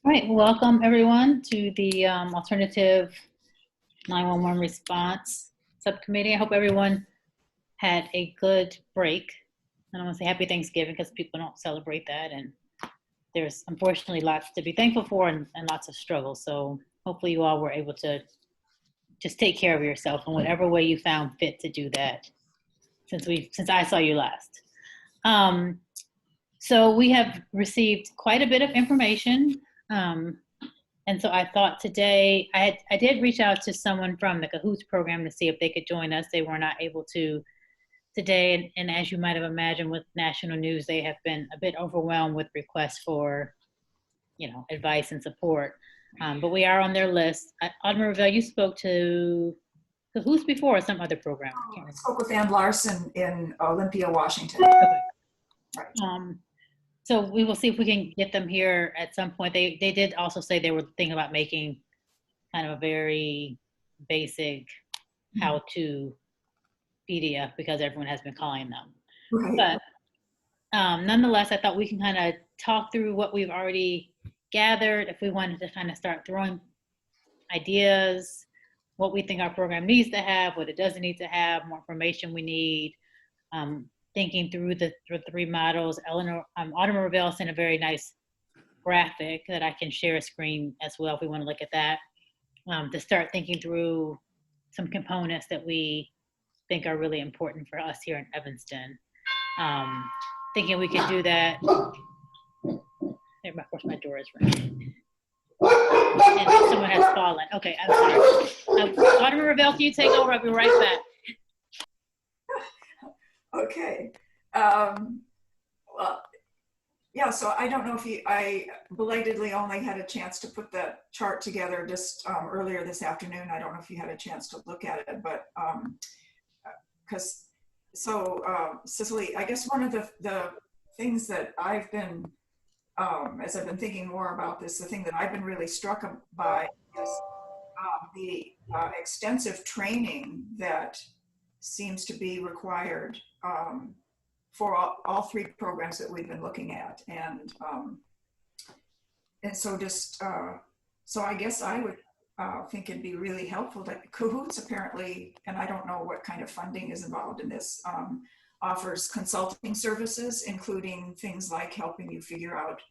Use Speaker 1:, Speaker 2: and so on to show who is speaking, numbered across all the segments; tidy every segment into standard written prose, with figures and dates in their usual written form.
Speaker 1: All right, welcome everyone to the Alternative 911 Response Subcommittee. I hope everyone had a good break. I don't want to say happy Thanksgiving because people don't celebrate that, and there's unfortunately lots to be thankful for and lots of struggle. So hopefully you all were able to just take care of yourself in whatever way you found fit to do that since I saw you last. So we have received quite a bit of information. And so I thought today, I did reach out to someone from the Cahoots program to see if they could join us. They were not able to today. And as you might have imagined with national news, they have been a bit overwhelmed with requests for, advice and support. But we are on their list. Autumn Ravel, you spoke to Cahoots before or some other program?
Speaker 2: I spoke with Ann Larson in Olympia, Washington.
Speaker 1: Okay.
Speaker 2: Right.
Speaker 1: So we will see if we can get them here at some point. They did also say they were thinking about making kind of a very basic how-to PDF because everyone has been calling them.
Speaker 2: Right.
Speaker 1: But nonetheless, I thought we can kind of talk through what we've already gathered. If we wanted to kind of start throwing ideas, what we think our program needs to have, what it doesn't need to have, more information we need. Thinking through the three models. Autumn Ravel sent a very nice graphic that I can share a screen as well if we want to look at that, to start thinking through some components that we think are really important for us here in Evanston. Thinking we could do that. Of course, my door is ringing. And someone has fallen. Okay, I'm sorry. Autumn Ravel, can you take over? I'll be right back.
Speaker 2: Okay. Well, yeah, so I don't know if I belatedly only had a chance to put the chart together just earlier this afternoon. I don't know if you had a chance to look at it, but Cicely, I guess one of the things that I've been, as I've been thinking more about this, the thing that I've been really struck by is the extensive training that seems to be required for all three programs that we've been looking at, and so just so I guess I would think it'd be really helpful that Cahoots apparently, and I don't know what kind of funding is involved in this, offers consulting services, including things like helping you figure out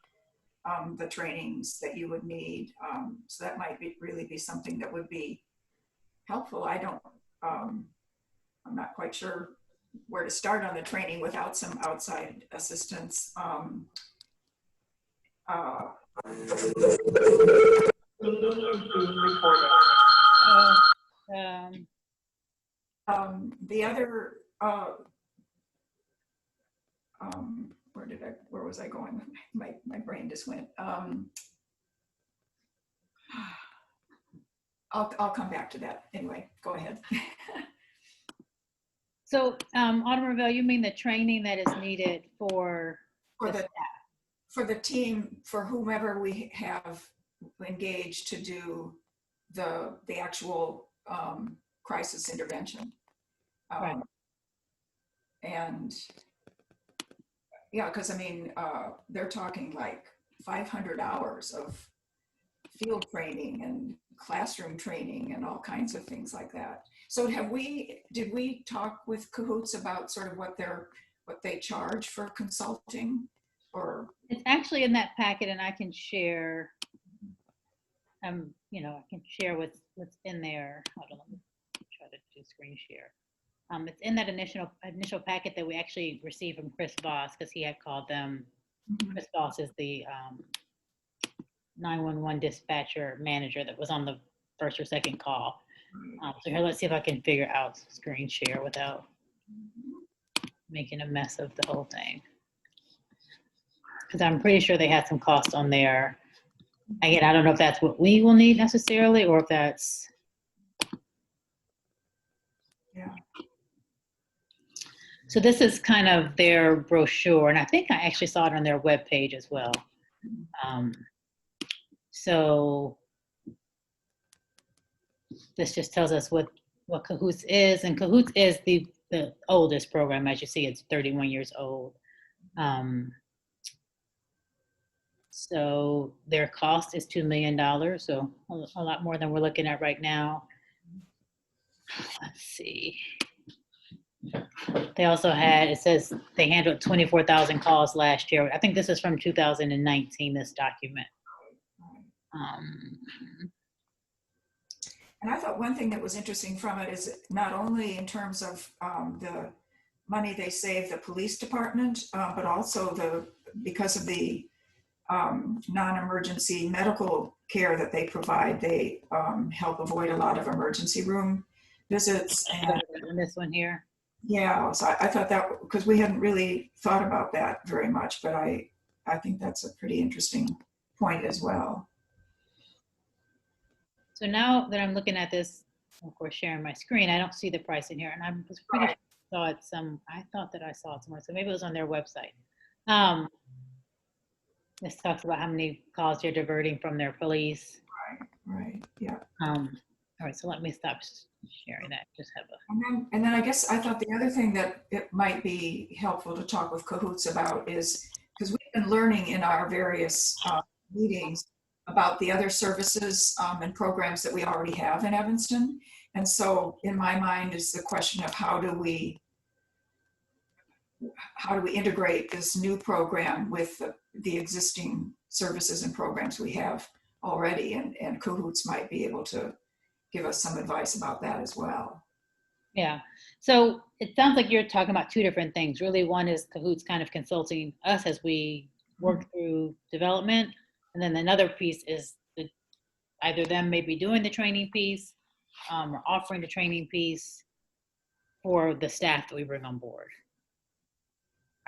Speaker 2: the trainings that you would need. So that might really be something that would be helpful. I'm not quite sure where to start on the training without some outside assistance. The other, where was I going? My brain just went. I'll come back to that. Anyway, go ahead.
Speaker 1: So, Autumn Ravel, you mean the training that is needed for the staff?
Speaker 2: For the team, for whomever we have engaged to do the actual crisis intervention.
Speaker 1: Right.
Speaker 2: And yeah, because I mean, they're talking like 500 hours of field training and classroom training and all kinds of things like that. So did we talk with Cahoots about sort of what they charge for consulting? Or
Speaker 1: it's actually in that packet, and I can share. I can share what's in there. Hold on, let me try to do screen share. It's in that initial packet that we actually received from Chris Voss, because he had called them. Mm-hmm. Chris Voss is the 911 dispatcher manager that was on the first or second call. So here, let's see if I can figure out screen share without making a mess of the whole thing. Because I'm pretty sure they had some cost on there. Again, I don't know if that's what we will need necessarily, or if that's.
Speaker 2: Yeah.
Speaker 1: So this is kind of their brochure, and I think I actually saw it on their webpage as well. So this just tells us what Cahoots is, and Cahoots is the oldest program. As you see, it's 31 years old. So their cost is $2 million, so a lot more than we're looking at right now. Let's see. They also had, it says they handled 24,000 calls last year. I think this is from 2019, this document.
Speaker 2: And I thought one thing that was interesting from it is not only in terms of the money they save the police department, but also because of the non-emergency medical care that they provide, they help avoid a lot of emergency room visits. And
Speaker 1: this one here.
Speaker 2: yeah, so I thought that, because we hadn't really thought about that very much, but I think that's a pretty interesting point as well.
Speaker 1: So now that I'm looking at this, of course, sharing my screen, I don't see the price in here, and I was pretty sure I saw it I thought that I saw it somewhere, so maybe it was on their website. This talks about how many calls you're diverting from their police.
Speaker 2: Right, yeah.
Speaker 1: All right, so let me stop sharing that. Just have
Speaker 2: a. And then I guess I thought the other thing that it might be helpful to talk with Cahoots about is, because we've been learning in our various meetings about the other services and programs that we already have in Evanston. And so in my mind is the question of how do we integrate this new program with the existing services and programs we have already, and Cahoots might be able to give us some advice about that as well.
Speaker 1: Yeah, so it sounds like you're talking about two different things. Really, one is Cahoots kind of consulting us as we work through development, and then another piece is either them maybe doing the training piece or offering the training piece for the staff that we bring on board.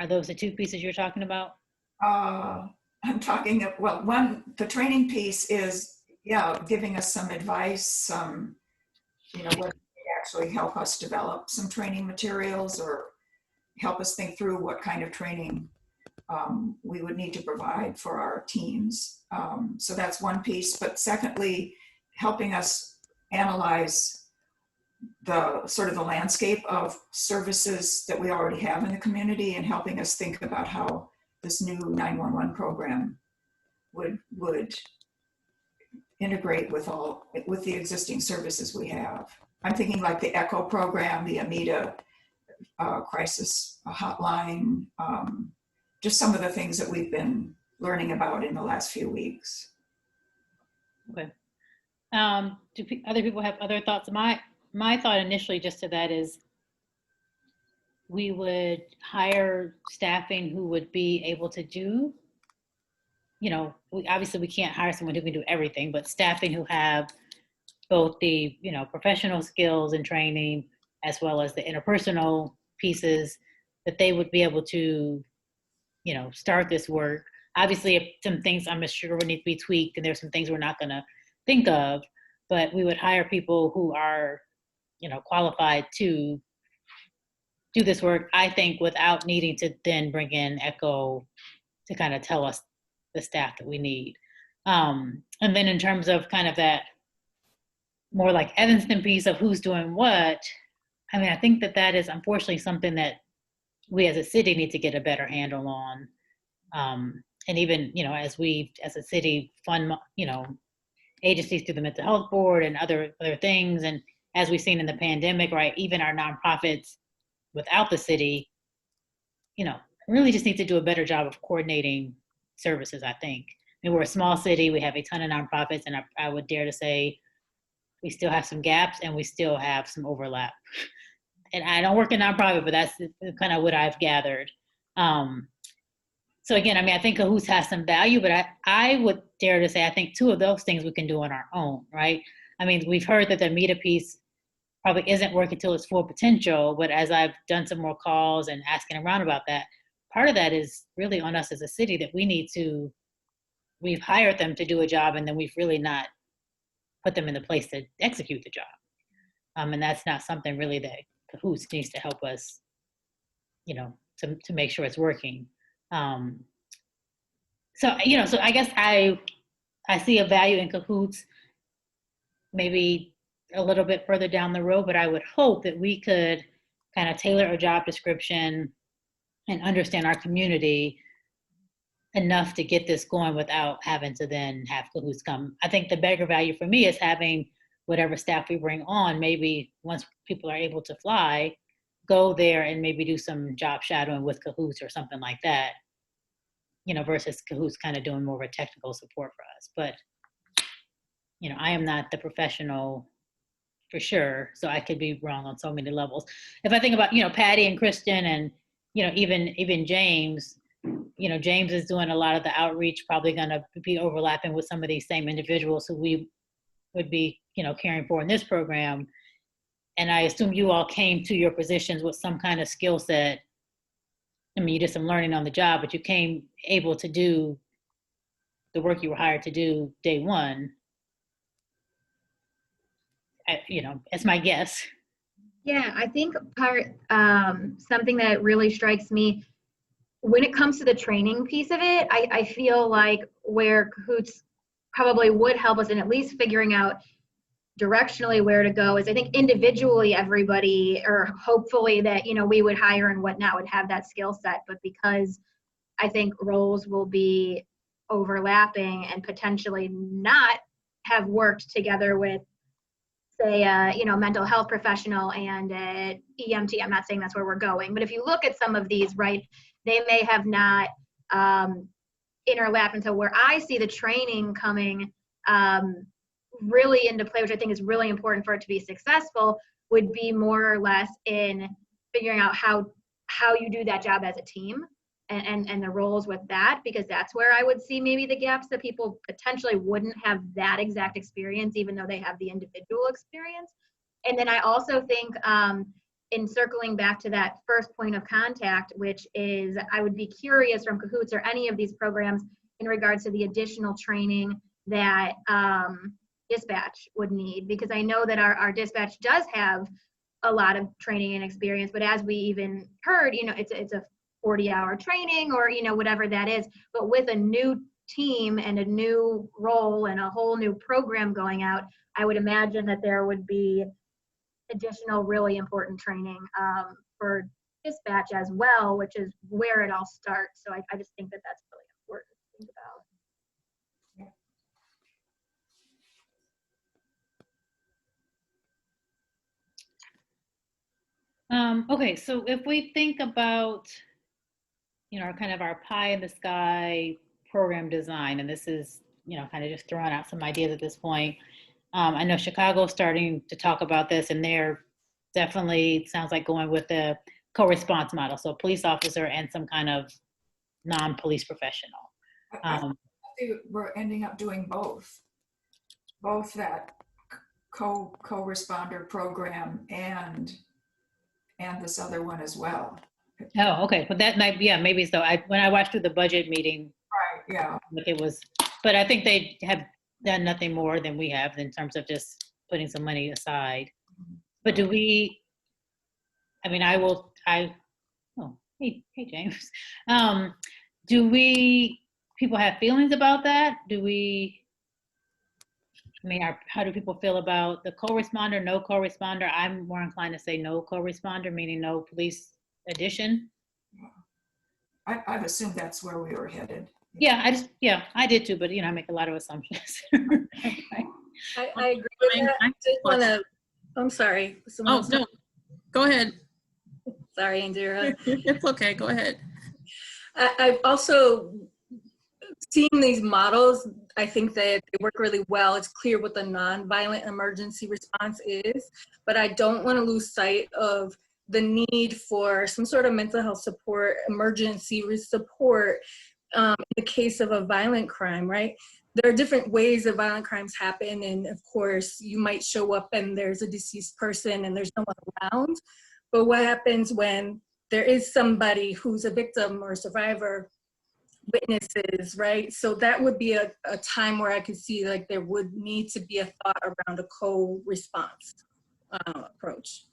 Speaker 1: Are those the two pieces you're talking about?
Speaker 2: I'm talking, well, one, the training piece is, yeah, giving us some advice, what would actually help us develop some training materials or help us think through what kind of training we would need to provide for our teams. So that's one piece. But secondly, helping us analyze the sort of the landscape of services that we already have in the community and helping us think about how this new 911 program would integrate with the existing services we have. I'm thinking like the ECHO program, the AMITA crisis hotline, just some of the things that we've been learning about in the last few weeks.
Speaker 1: Okay. Do other people have other thoughts? My thought initially just to that is we would hire staffing who would be able to do, obviously we can't hire someone who can do everything, but staffing who have both the, professional skills and training as well as the interpersonal pieces, that they would be able to, start this work. Obviously, if some things I'm sure would need to be tweaked and there's some things we're not going to think of, but we would hire people who are, qualified to do this work, I think, without needing to then bring in ECHO to kind of tell us the staff that we need. And then in terms of kind of that more like Evanston piece of who's doing what, I mean, I think that is unfortunately something that we as a city need to get a better handle on. And even, as we, as a city, fund, agencies through the mental health board and other things. And as we've seen in the pandemic, right, even our nonprofits without the city, really just need to do a better job of coordinating services, I think. I mean, we're a small city, we have a ton of nonprofits, and I would dare to say we still have some gaps and we still have some overlap. And I don't work in nonprofit, but that's kind of what I've gathered. So again, I mean, I think Cahoots has some value, but I would dare to say I think two of those things we can do on our own, right? I mean, we've heard that the AMITA piece probably isn't working to its full potential, but as I've done some more calls and asking around about that, part of that is really on us as a city that we've hired them to do a job and then we've really not put them in the place to execute the job. And that's not something really that Cahoots needs to help us, to make sure it's working. So I guess I see a value in Cahoots maybe a little bit further down the road, but I would hope that we could kind of tailor a job description and understand our community enough to get this going without having to then have cahoots come. I think the bigger value for me is having whatever staff we bring on, maybe once people are able to fly, go there and maybe do some job shadowing with cahoots or something like that, you know, versus cahoots kind of doing more of a technical support for us. But, you know, I am not the professional for sure, so I could be wrong on so many levels. If I think about, you know, Patty and Kristen and, you know, even James, you know, James is doing a lot of the outreach, probably going to be overlapping with some of these same individuals who we would be, you know, caring for in this program. And I assume you all came to your positions with some kind of skill set. I mean, you did some learning on the job, but you came able to do the work you were hired to do day one. You know, that's my guess.
Speaker 3: Yeah, I think something that really strikes me when it comes to the training piece of it, I feel like where cahoots probably would help us in at least figuring out directionally where to go is I think individually everybody, or hopefully that, you know, we would hire and whatnot would have that skill set, but because I think roles will be overlapping and potentially not have worked together with, say, you know, mental health professional and EMT. I'm not saying that's where we're going, but if you look at some of these, right, they may have not interlapped until where I see the training coming really into play, which I think is really important for it to be successful, would be more or less in figuring out how you do that job as a team and the roles with that, because that's where I would see maybe the gaps, that people potentially wouldn't have that exact experience, even though they have the individual experience. And then I also think in circling back to that first point of contact, which is I would be curious from cahoots or any of these programs in regards to the additional training that dispatch would need, because I know that our dispatch does have a lot of training and experience, but as we even heard, you know, it's a 40-hour training or, you know, whatever that is, but with a new team and a new role and a whole new program going out, I would imagine that there would be additional really important training for dispatch as well, which is where it all starts. So I just think that that's really important to think about.
Speaker 1: Okay, so if we think about, you know, kind of our pie in the sky program design, and this is, you know, kind of just throwing out some ideas at this point. I know Chicago's starting to talk about this, and they're definitely sounds like going with the co-response model, so police officer and some kind of non-police professional.
Speaker 2: I think we're ending up doing both that co-responder program and this other one as well.
Speaker 1: Oh, okay. But that might be, yeah, maybe so. When I watched through the budget meeting,
Speaker 2: Right, yeah.
Speaker 1: like it was, but I think they have done nothing more than we have in terms of just putting some money aside. But do we, I mean, oh, hey, James. Do people have feelings about that? I mean, how do people feel about the co-responder, no co-responder? I'm more inclined to say no co-responder, meaning no police addition.
Speaker 2: I've assumed that's where we were headed.
Speaker 1: Yeah, I did too, but you know, I make a lot of assumptions.
Speaker 4: I agree with that. I just want to, I'm sorry.
Speaker 5: Oh, no, go ahead.
Speaker 4: Sorry, Indira.
Speaker 5: It's okay, go ahead.
Speaker 4: I've also seen these models. I think that they work really well. It's clear what the nonviolent emergency response is, but I don't want to lose sight of the need for some sort of mental health support, emergency support in the case of a violent crime, right? There are different ways that violent crimes happen, and of course, you might show up and there's a deceased person and there's no one around. But what happens when there is somebody who's a victim or a survivor, witnesses, right? So that would be a time where I could see like there would need to be a thought around a co-response approach.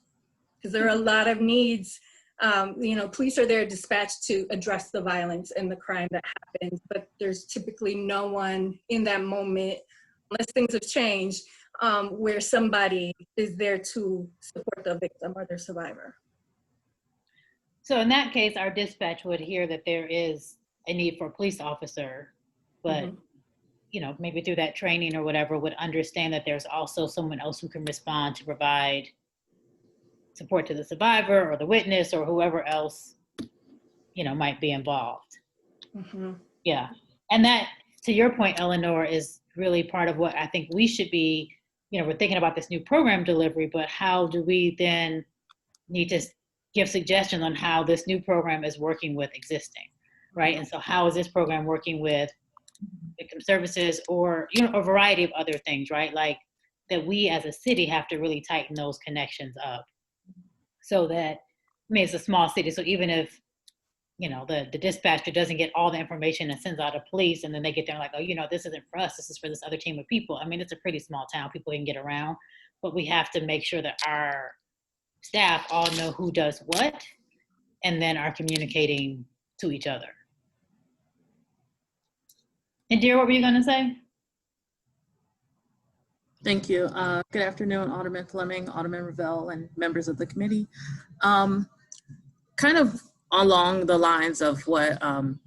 Speaker 4: Because there are a lot of needs. You know, police are there dispatched to address the violence and the crime that happens, but there's typically no one in that moment, unless things have changed, where somebody is there to support the victim or their survivor.
Speaker 1: So in that case, our dispatch would hear that there is a need for a police officer, but
Speaker 4: Mhm.
Speaker 1: you know, maybe through that training or whatever, would understand that there's also someone else who can respond to provide support to the survivor or the witness or whoever else, you know, might be involved.
Speaker 4: Mhm.
Speaker 1: Yeah. And that, to your point, Eleanor, is really part of what I think we should be, you know, we're thinking about this new program delivery, but how do we then need to give suggestions on how this new program is working with existing, right? And so how is this program working with victim services or, you know, a variety of other things, right? Like that we as a city have to really tighten those connections up so that, I mean, it's a small city. So even if, you know, the dispatcher doesn't get all the information and sends out a police and then they get there and like, oh, you know, this isn't for us, this is for this other team of people. I mean, it's a pretty small town, people can get around, but we have to make sure that our staff all know who does what and then are communicating to each other. And dear, what were you gonna say?
Speaker 5: Thank you. Good afternoon, Alderman Fleming, Alderman Revelle, and members of the committee. Kind of along the lines of what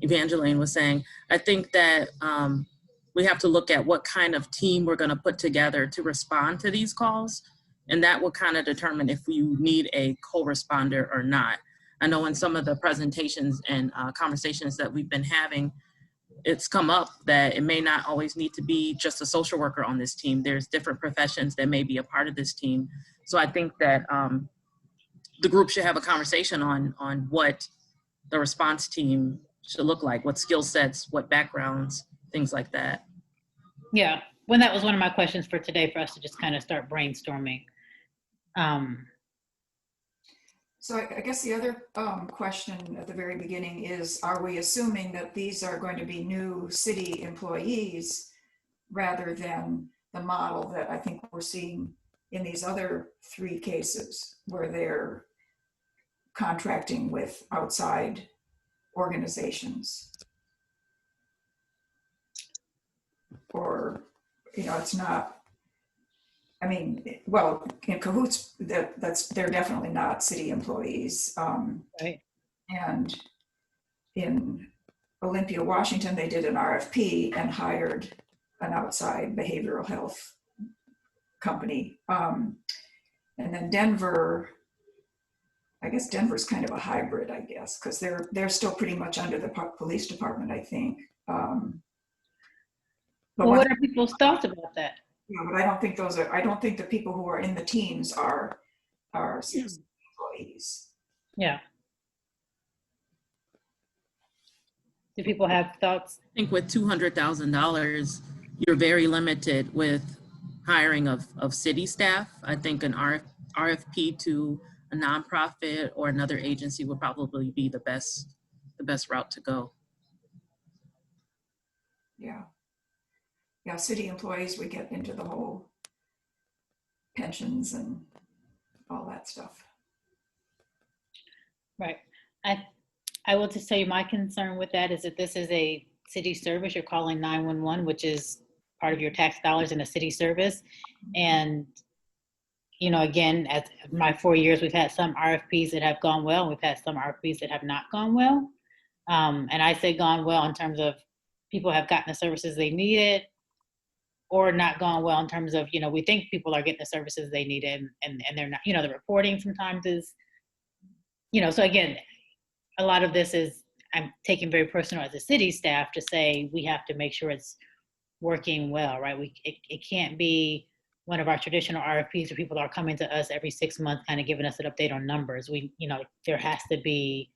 Speaker 5: Evangeline was saying, I think that we have to look at what kind of team we're going to put together to respond to these calls. And that will kind of determine if you need a co-responder or not. I know in some of the presentations and conversations that we've been having, it's come up that it may not always need to be just a social worker on this team. There's different professions that may be a part of this team. So I think that the group should have a conversation on what the response team should look like, what skill sets, what backgrounds, things like that.
Speaker 1: Yeah, well, that was one of my questions for today for us to just kind of start brainstorming.
Speaker 2: So I guess the other question at the very beginning is, are we assuming that these are going to be new city employees rather than the model that I think we're seeing in these other 3 cases where they're contracting with outside organizations? Or, you know, it's not, I mean, well, in Cahoots, they're definitely not city employees.
Speaker 1: Right.
Speaker 2: And in Olympia, Washington, they did an RFP and hired an outside behavioral health company. And then Denver, I guess Denver's kind of a hybrid, I guess, because they're still pretty much under the police department, I think. But
Speaker 1: Well, what are people's thoughts about that?
Speaker 2: yeah, but I don't think I don't think the people who are in the teams are employees.
Speaker 1: Yeah. Do people have thoughts?
Speaker 5: I think with $200,000, you're very limited with hiring of city staff. I think an RFP to a nonprofit or another agency would probably be the best route to go.
Speaker 2: Yeah. Yeah, city employees, we get into the whole pensions and all that stuff.
Speaker 1: Right. I will just tell you my concern with that is that this is a city service. You're calling 911, which is part of your tax dollars in a city service. And, you know, again, as my 4 years, we've had some RFPs that have gone well. And we've had some RFPs that have not gone well. And I say gone well in terms of people have gotten the services they needed, or not gone well in terms of, you know, we think people are getting the services they needed and they're not, you know, the reporting sometimes is, you know, so again, a lot of this is, I'm taking very personal as a city staff to say, we have to make sure it's working well, right? It can't be one of our traditional RFPs where people are coming to us every 6 months, kind of giving us an update on numbers. You know, there has to be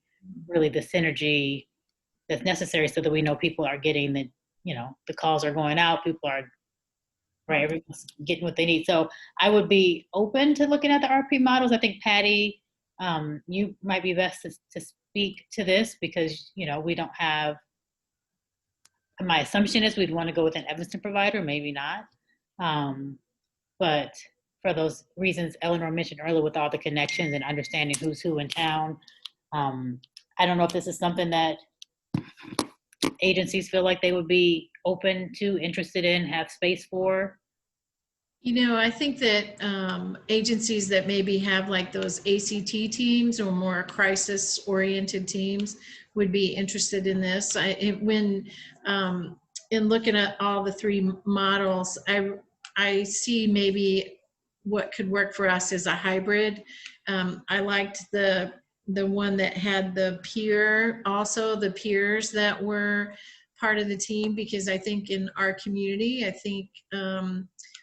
Speaker 1: really the synergy that's necessary so that we know people are getting the, you know, the calls are going out, people are, right, everyone's getting what they need. So I would be open to looking at the RP models. I think Patty, you might be best to speak to this because, you know, we don't have, my assumption is we'd want to go with an Evanston provider, maybe not. But for those reasons Eleanor mentioned earlier with all the connections and understanding who's who in town, I don't know if this is something that agencies feel like they would be open to, interested in, have space for.
Speaker 6: I think that agencies that maybe have like those ACT teams or more crisis-oriented teams would be interested in this. In looking at all the three models, I see maybe what could work for us is a hybrid. I liked the one that had the peers that were part of the team, because I think in our community, I think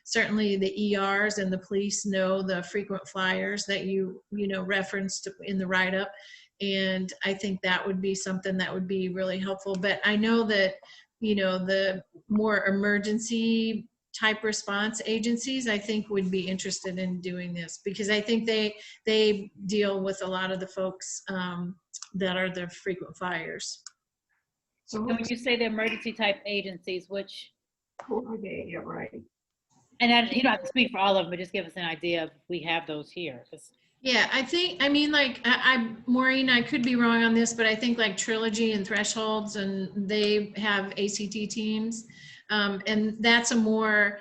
Speaker 6: certainly the ERs and the police know the frequent flyers that you referenced in the write-up. And I think that would be something that would be really helpful. But I know that, the more emergency type response agencies, I think would be interested in doing this, because I think they deal with a lot of the folks that are the frequent flyers.
Speaker 2: So
Speaker 1: And when you say the emergency type agencies, which,
Speaker 2: who are they? Yeah, right.
Speaker 1: and you don't have to speak for all of them, but just give us an idea if we have those here.
Speaker 6: Yeah, Maureen, I could be wrong on this, but I think like Trilogy and Thresholds, and they have ACT teams. And that's a more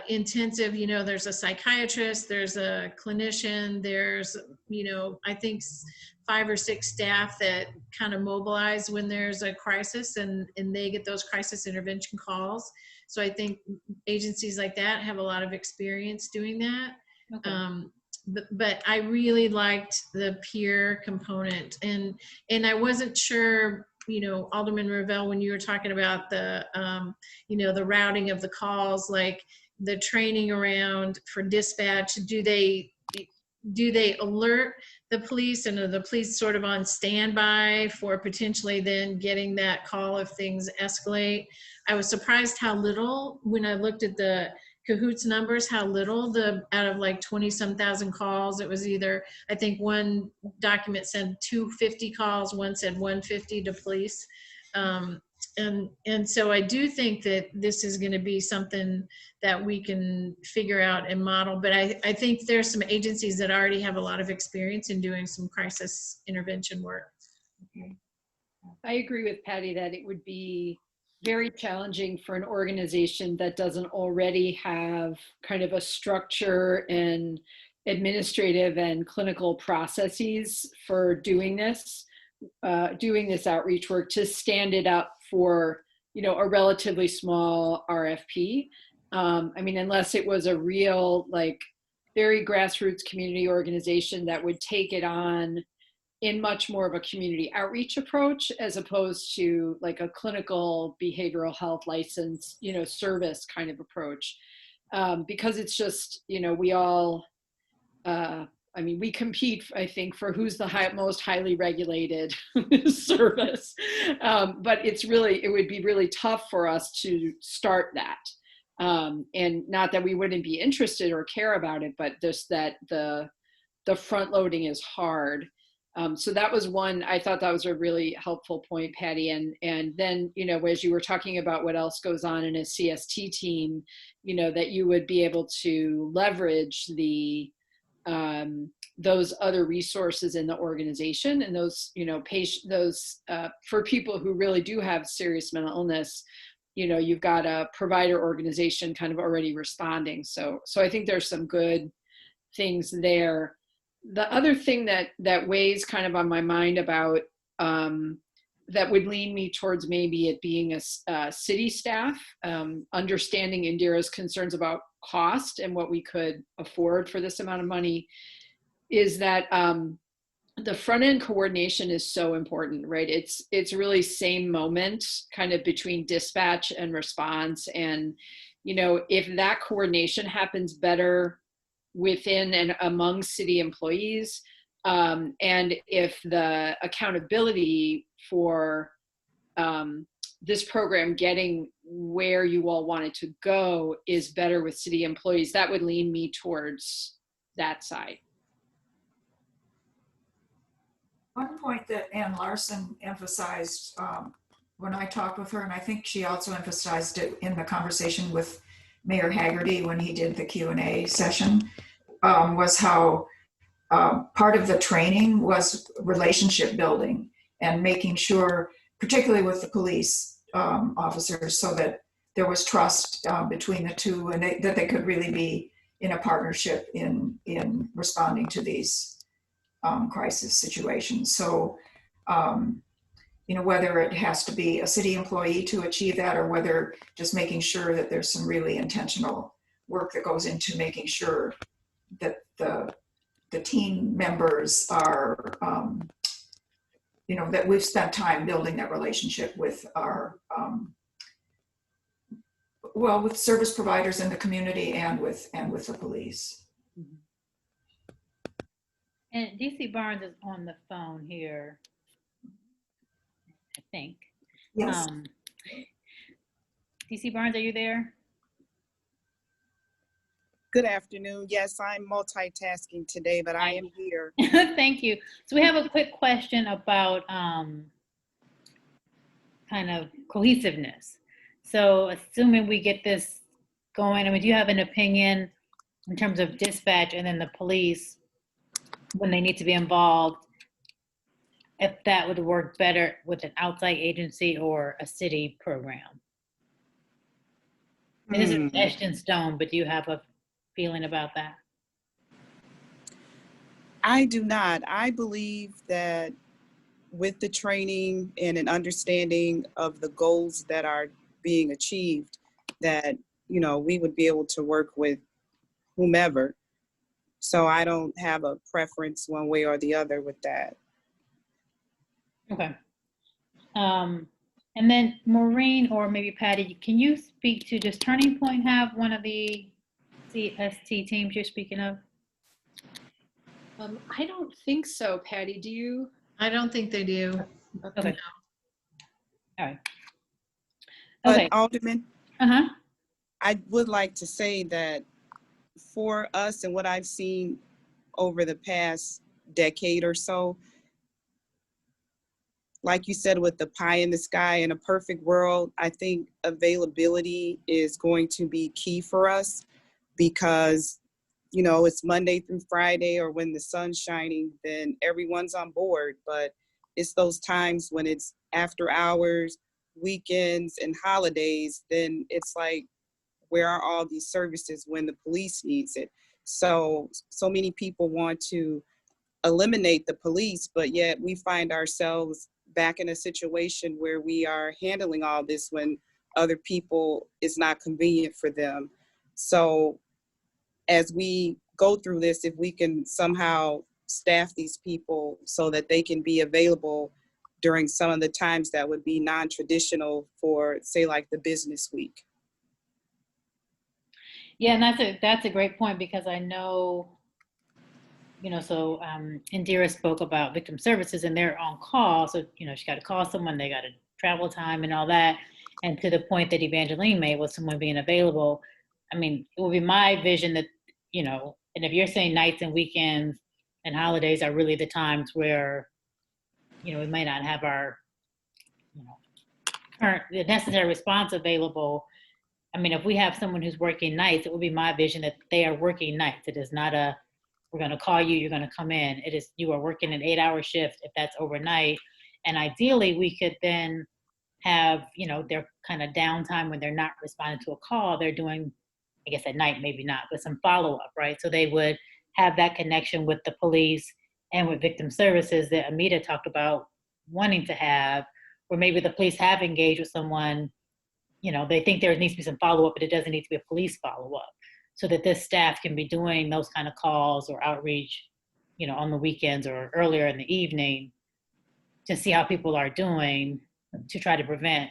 Speaker 6: intensive, there's a psychiatrist, there's a clinician, there's, I think 5 or 6 staff that kind of mobilize when there's a crisis, and they get those crisis intervention calls. So I think agencies like that have a lot of experience doing that. Okay. But I really liked the peer component, and I wasn't sure, Alderman Ravel, when you were talking about the, the routing of the calls, like the training around for dispatch, do they alert the police, and are the police sort of on standby for potentially then getting that call if things escalate? I was surprised how little, when I looked at the Cahoots numbers, how little out of like 20-some thousand calls, it was either, I think one document said 250 calls, one said 150 to police. And so I do think that this is going to be something that we can figure out and model, but I think there's some agencies that already have a lot of experience in doing some crisis intervention work.
Speaker 2: Okay.
Speaker 7: I agree with Patty that it would be very challenging for an organization that doesn't already have kind of a structure and administrative and clinical processes for doing this outreach work, to stand it up for, a relatively small RFP. Unless it was a real, like, very grassroots community organization that would take it on in much more of a community outreach approach, as opposed to like a clinical behavioral health license, service kind of approach. Because it's just, we all, we compete, I think, for who's the most highly regulated service. But it would be really tough for us to start that. And not that we wouldn't be interested or care about it, but just that the front loading is hard. So that was one, I thought that was a really helpful point, Patty. And then, as you were talking about what else goes on in a CST team, that you would be able to leverage those other resources in the organization, and those, for people who really do have serious mental illness, you've got a provider organization kind of already responding. So I think there's some good things there. The other thing that weighs kind of on my mind about that would lean me towards maybe it being a city staff, understanding Indira's concerns about cost and what we could afford for this amount of money, is that the front end coordination is so important, right? It's really same moment kind of between dispatch and response. And, if that coordination happens better within and among city employees, and if the accountability for this program getting where you all want it to go is better with city employees, that would lean me towards that side.
Speaker 2: One point that Ann Larson emphasized when I talked with her, and I think she also emphasized it in the conversation with Mayor Haggerty when he did the Q&A session, was how part of the training was relationship building and making sure, particularly with the police officers, so that there was trust between the two, and that they could really be in a partnership in responding to these crisis situations. So, whether it has to be a city employee to achieve that, or whether just making sure that there's some really intentional work that goes into making sure that the team members are, that we've spent time building that relationship with our, with service providers in the community and with the police.
Speaker 1: And DC Barnes is on the phone here, I think.
Speaker 2: Yes.
Speaker 1: DC Barnes, are you there?
Speaker 8: Good afternoon. Yes, I'm multitasking today, but I am here.
Speaker 1: Thank you. So we have a quick question about kind of cohesiveness. So assuming we get this going, I mean, do you have an opinion in terms of dispatch and then the police when they need to be involved, if that would work better with an outside agency or a city program? And this is etched in stone, but do you have a feeling about that?
Speaker 8: I do not. I believe that with the training and an understanding of the goals that are being achieved, that, we would be able to work with whomever. So I don't have a preference one way or the other with that.
Speaker 1: Okay. And then Maureen or maybe Patty, can you speak to, does Turning Point have one of the CST teams you're speaking of?
Speaker 7: I don't think so, Patty. Do you?
Speaker 6: I don't think they do.
Speaker 1: Okay. All right.
Speaker 8: But
Speaker 1: Okay.
Speaker 8: Alderman,
Speaker 1: Uh-huh.
Speaker 8: I would like to say that for us and what I've seen over the past decade or so, like you said, with the pie in the sky, in a perfect world, I think availability is going to be key for us because, it's Monday through Friday, or when the sun's shining, then everyone's on board. But it's those times when it's after hours, weekends, and holidays, then it's like, where are all these services when the police needs it? So many people want to eliminate the police, but yet we find ourselves back in a situation where we are handling all this when other people is not convenient for them. So as we go through this, if we can somehow staff these people so that they can be available during some of the times that would be non-traditional for, say, like the business week.
Speaker 1: Yeah, and that's a great point, because I know, so Indira spoke about victim services and they're on call. So, she got to call someone, they got to travel time and all that. And to the point that Evangeline made was someone being available. I mean, it will be my vision that, and if you're saying nights and weekends and holidays are really the times where, we may not have our, current, the necessary response available. I mean, if we have someone who's working nights, it would be my vision that they are working nights. It is not we're going to call you, you're going to come in. It is, you are working an 8-hour shift if that's overnight. And ideally we could then have, their kind of downtime when they're not responding to a call, they're doing, I guess at night, maybe not, but some follow-up, right? So they would have that connection with the police and with victim services that Amita talked about wanting to have, where maybe the police have engaged with someone, they think there needs to be some follow-up, but it doesn't need to be a police follow-up, so that this staff can be doing those kind of calls or outreach, on the weekends or earlier in the evening to see how people are doing, to try to prevent,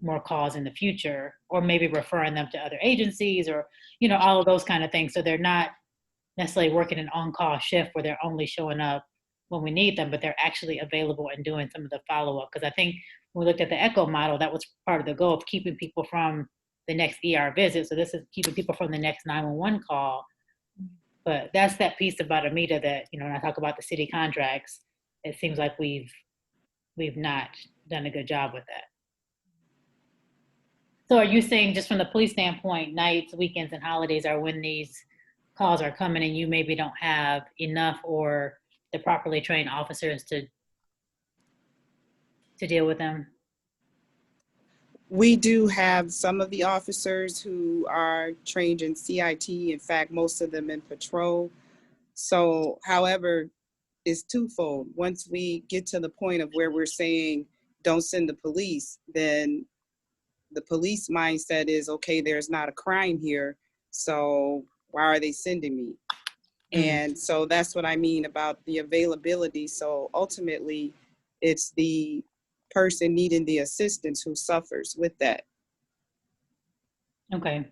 Speaker 1: more calls in the future, or maybe referring them to other agencies, or, all of those kind of things. So they're not necessarily working an on-call shift where they're only showing up when we need them, but they're actually available and doing some of the follow-up. Because I think when we looked at the ECHO model, that was part of the goal of keeping people from the next ER visit. So this is keeping people from the next 911 call. But that's that piece about Amita that, when I talk about the city contracts, it seems like we've not done a good job with that. So are you saying, just from the police standpoint, nights, weekends, and holidays are when these calls are coming and you maybe don't have enough or the properly trained officers to deal with them?
Speaker 8: We do have some of the officers who are trained in CIT. In fact, most of them in patrol. So, however, it's twofold. Once we get to the point of where we're saying, don't send the police, then the police mindset is, okay, there's not a crime here, so why are they sending me? And so that's what I mean about the availability. So ultimately, it's the person needing the assistance who suffers with that.
Speaker 1: Okay.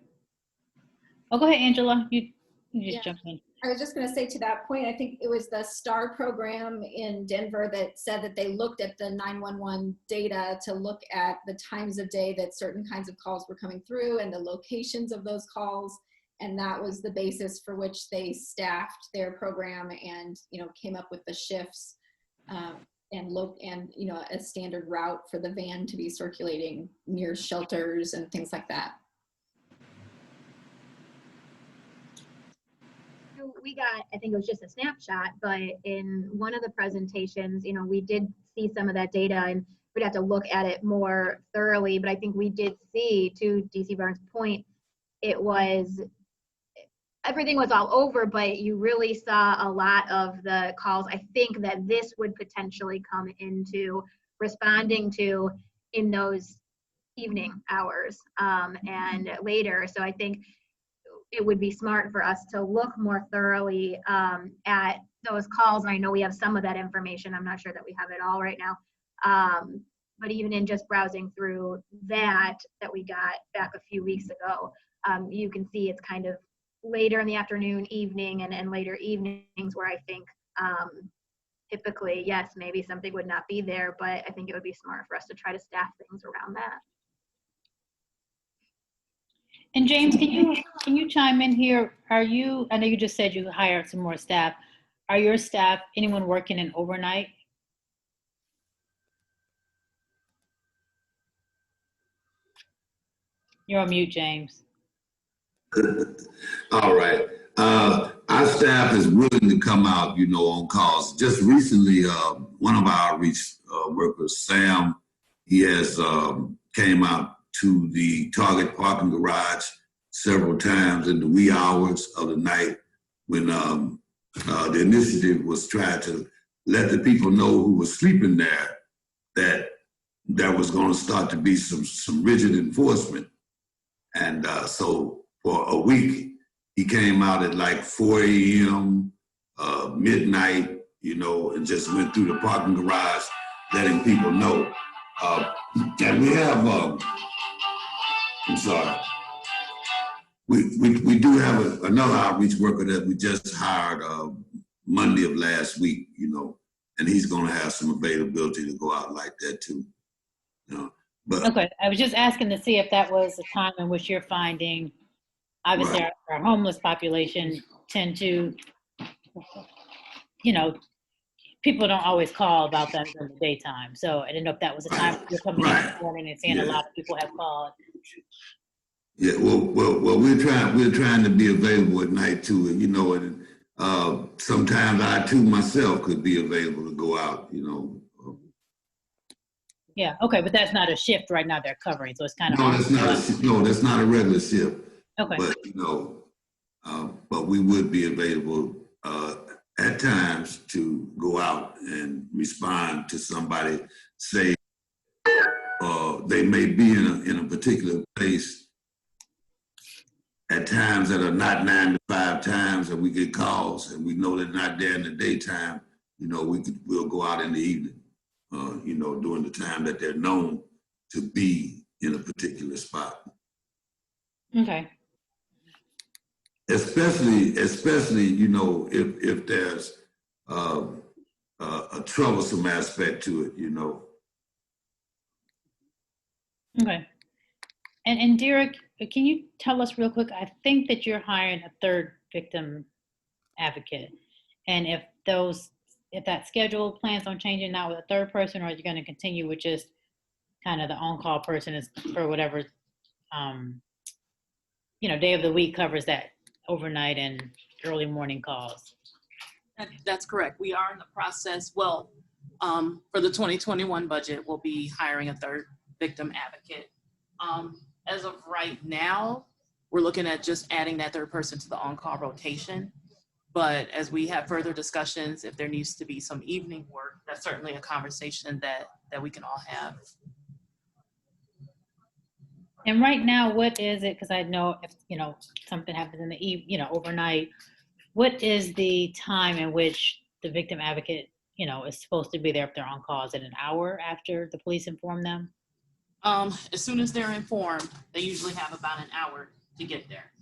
Speaker 1: Oh, go ahead, Angela. You just
Speaker 9: Yeah.
Speaker 1: jump in.
Speaker 9: I was just going to say to that point, I think it was the STAR program in Denver that said that they looked at the 911 data to look at the times of day that certain kinds of calls were coming through and the locations of those calls. And that was the basis for which they staffed their program and, came up with the shifts and a standard route for the van to be circulating near shelters and things like that.
Speaker 3: We got, I think it was just a snapshot, but in one of the presentations, we did see some of that data, and we'd have to look at it more thoroughly, but I think we did see, to DC Barnes' point, everything was all over, but you really saw a lot of the calls. I think that this would potentially come into responding to in those evening hours and later. So I think it would be smart for us to look more thoroughly at those calls. And I know we have some of that information. I'm not sure that we have it all right now. But even in just browsing through that we got back a few weeks ago, you can see it's kind of later in the afternoon, evening, and later evenings where I think typically, yes, maybe something would not be there, but I think it would be smart for us to try to staff things around that.
Speaker 1: And James, can you chime in here? I know you just said you hired some more staff. Are your staff, anyone working in overnight? You're on mute, James.
Speaker 10: All right. Our staff is willing to come out, on calls. Just recently, one of our outreach workers, Sam, he has came out to the Target parking garage several times in the wee hours of the night when the initiative was trying to let the people know who were sleeping there that there was going to start to be some rigid enforcement. And so for a week, he came out at like 4 a.m., midnight, and just went through the parking garage, letting people know. And we have, I'm sorry, we do have another outreach worker that we just hired Monday of last week, and he's going to have some availability to go out like that too. But
Speaker 1: Okay, I was just asking to see if that was a time in which you're finding, obviously,
Speaker 10: right.
Speaker 1: our homeless population tend to, people don't always call about them in the daytime. So I didn't know if that was a time you're coming in the morning and seeing a lot of people have called.
Speaker 10: Yeah, well, we're trying to be available at night too, and sometimes I too myself could be available to go out,
Speaker 1: Yeah, okay, but that's not a shift right now they're covering, so it's kind of.
Speaker 10: That's not a regular shift.
Speaker 1: Okay.
Speaker 10: But but we would be available at times to go out and respond to somebody, say they may be in a particular place at times that are not 9 to 5 times, and we get calls and we know they're not there in the daytime. We'll go out in the evening. During the time that they're known to be in a particular spot.
Speaker 1: Okay.
Speaker 10: Especially, if there's a troublesome aspect to it,
Speaker 1: Okay. And Derek, can you tell us real quick, I think that you're hiring a third victim advocate. And if that schedule plans on changing now with a third person, or are you going to continue with just kind of the on-call person is for whatever, day of the week covers that overnight and early morning calls?
Speaker 5: That's correct. We are in the process. For the 2021 budget, we'll be hiring a third victim advocate. As of right now, we're looking at just adding that third person to the on-call rotation. But as we have further discussions, if there needs to be some evening work, that's certainly a conversation that we can all have.
Speaker 1: And right now, what is it? Because I know if, something happens in the overnight, what is the time in which the victim advocate, is supposed to be there if they're on call? Is it an hour after the police inform them?
Speaker 5: As soon as they're informed, they usually have about an hour to get there.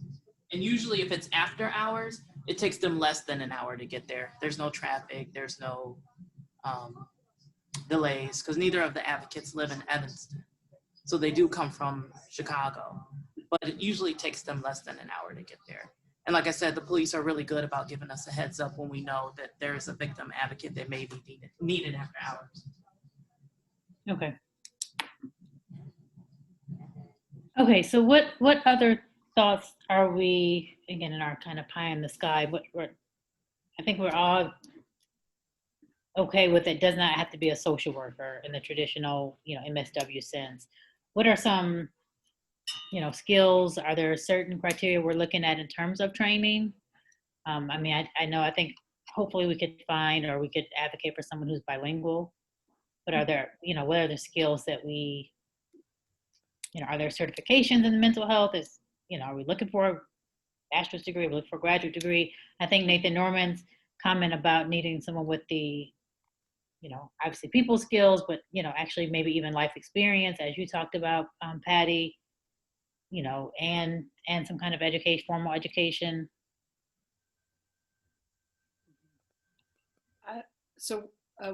Speaker 5: And usually if it's after hours, it takes them less than an hour to get there. There's no traffic, there's no delays, because neither of the advocates live in Evanston. So they do come from Chicago, but it usually takes them less than an hour to get there. And like I said, the police are really good about giving us a heads up when we know that there is a victim advocate that may be needed after hours.
Speaker 1: Okay. Okay, so what other thoughts are we, again, in our kind of pie in the sky? I think we're all okay with it. Does not have to be a social worker in the traditional, MSW sense. What are some, skills? Are there certain criteria we're looking at in terms of training? I think hopefully we could find, or we could advocate for someone who's bilingual. But are there, what are the skills that we, are there certifications in mental health? Are we looking for a bachelor's degree? Are we looking for a graduate degree? I think Nathan Norman's comment about needing someone with the, obviously people skills, but, actually maybe even life experience, as you talked about, Patty, and some kind of education, formal education.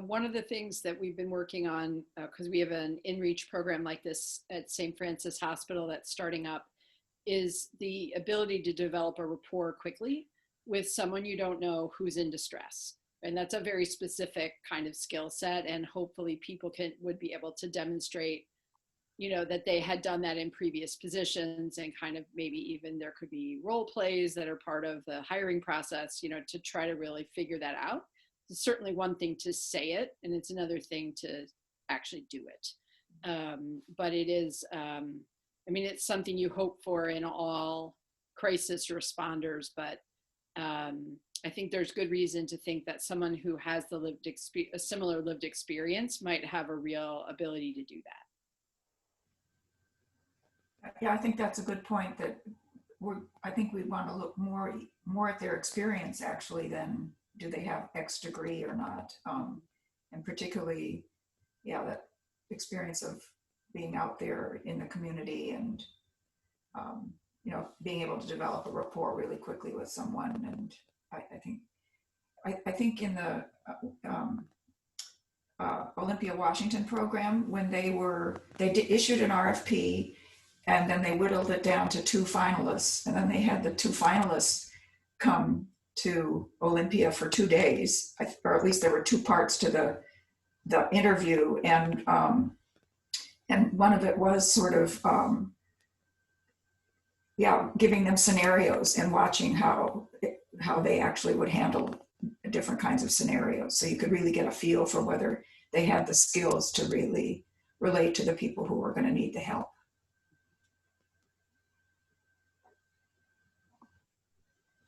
Speaker 7: One of the things that we've been working on, because we have an in-reach program like this at St. Francis Hospital that's starting up, is the ability to develop a rapport quickly with someone you don't know who's in distress. And that's a very specific kind of skill set, and hopefully people would be able to demonstrate, that they had done that in previous positions, and kind of maybe even there could be role plays that are part of the hiring process, to try to really figure that out. It's certainly one thing to say it, and it's another thing to actually do it. But it is, it's something you hope for in all crisis responders, but I think there's good reason to think that someone who has a similar lived experience might have a real ability to do that.
Speaker 2: Yeah, I think that's a good point, that I think we want to look more at their experience actually than do they have X degree or not. And particularly, that experience of being out there in the community and, being able to develop a rapport really quickly with someone. And I think in the Olympia Washington program, when they issued an RFP, and then they whittled it down to 2 finalists, and then they had the 2 finalists come to Olympia for 2 days, or at least there were 2 parts to the interview, and one of it was sort of giving them scenarios and watching how they actually would handle different kinds of scenarios, so you could really get a feel for whether they had the skills to really relate to the people who were going to need the help.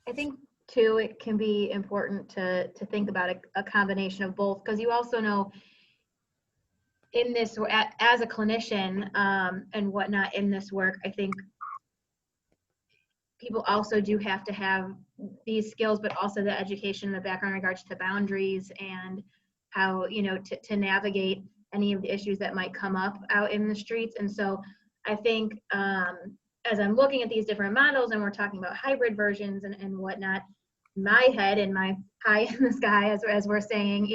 Speaker 3: I think too, it can be important to think about a combination of both, because you also know in this, as a clinician and whatnot in this work, I think people also do have to have these skills, but also the education and the background in regards to boundaries and how, to navigate any of the issues that might come up out in the streets. And so I think as I'm looking at these different models and we're talking about hybrid versions and whatnot, my head and my pie in the sky, as we're saying,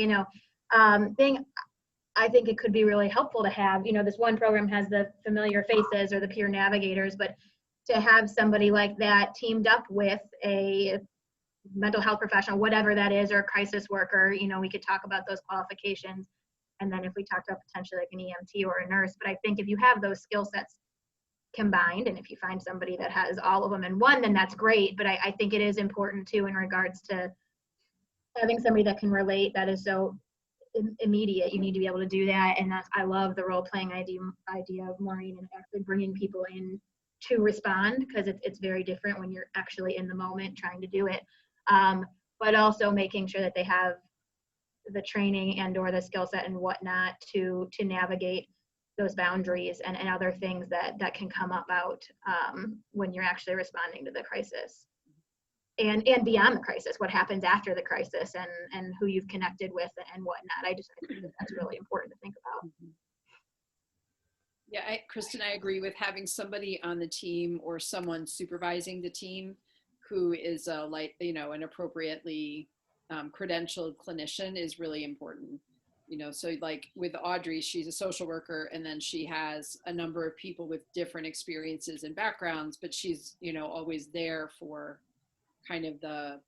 Speaker 3: I think it could be really helpful to have, this one program has the familiar faces or the peer navigators, but to have somebody like that teamed up with a mental health professional, whatever that is, or a crisis worker, we could talk about those qualifications. And then if we talked about potentially like an EMT or a nurse, but I think if you have those skill sets combined, and if you find somebody that has all of them in one, then that's great. But I think it is important too in regards to having somebody that can relate, that is so immediate. You need to be able to do that. And I love the role playing idea of Maureen, and actually bringing people in to respond, because it's very different when you're actually in the moment trying to do it. But also making sure that they have the training and or the skill set and whatnot to navigate those boundaries and other things that can come about when you're actually responding to the crisis. And beyond the crisis, what happens after the crisis, and who you've connected with and whatnot. I think that's really important to think about.
Speaker 7: Yeah, Kristen, I agree with having somebody on the team or someone supervising the team who is an appropriately credentialed clinician is really important. So like with Audrey, she's a social worker, and then she has a number of people with different experiences and backgrounds, but she's, always there for kind of the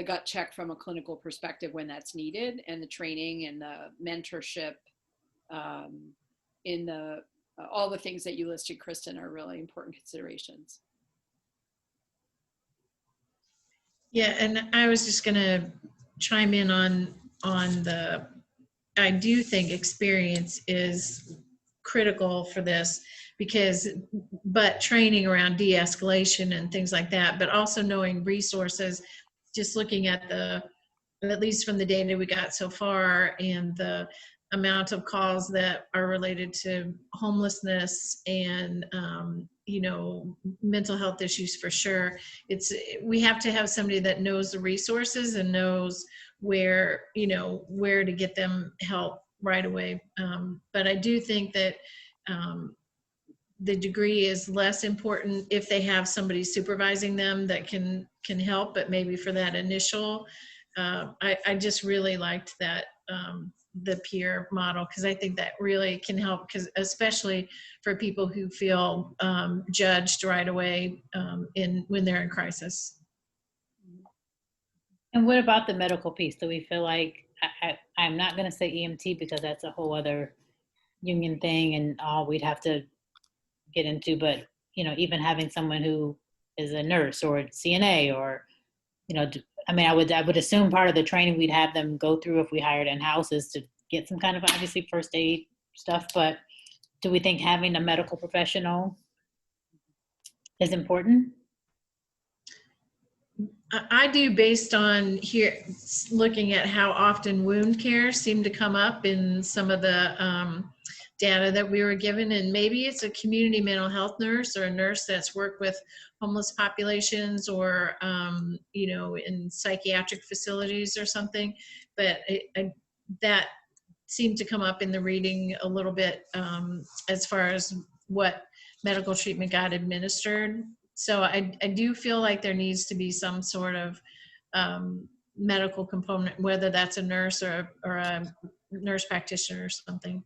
Speaker 7: gut check from a clinical perspective when that's needed, and the training and the mentorship in all the things that you listed, Kristen, are really important considerations.
Speaker 6: Yeah, and I was just going to chime in on I do think experience is critical for this, but training around de-escalation and things like that, but also knowing resources, just looking at at least from the data we got so far, and the amount of calls that are related to homelessness and mental health issues, for sure. We have to have somebody that knows the resources and knows where to get them help right away. But I do think that the degree is less important if they have somebody supervising them that can help, but maybe for that initial, I just really liked that the peer model, because I think that really can help, because especially for people who feel judged right away when they're in crisis.
Speaker 1: And what about the medical piece? Do we feel like, I'm not going to say EMT because that's a whole other union thing and all we'd have to get into, but even having someone who is a nurse or a CNA, or I would assume part of the training we'd have them go through if we hired in-house is to get some kind of obviously first aid stuff, but do we think having a medical professional is important?
Speaker 6: I do, based on looking at how often wound care seemed to come up in some of the data that we were given, and maybe it's a community mental health nurse or a nurse that's worked with homeless populations or in psychiatric facilities or something, but that seemed to come up in the reading a little bit as far as what medical treatment got administered. So I do feel like there needs to be some sort of medical component, whether that's a nurse or a nurse practitioner or something.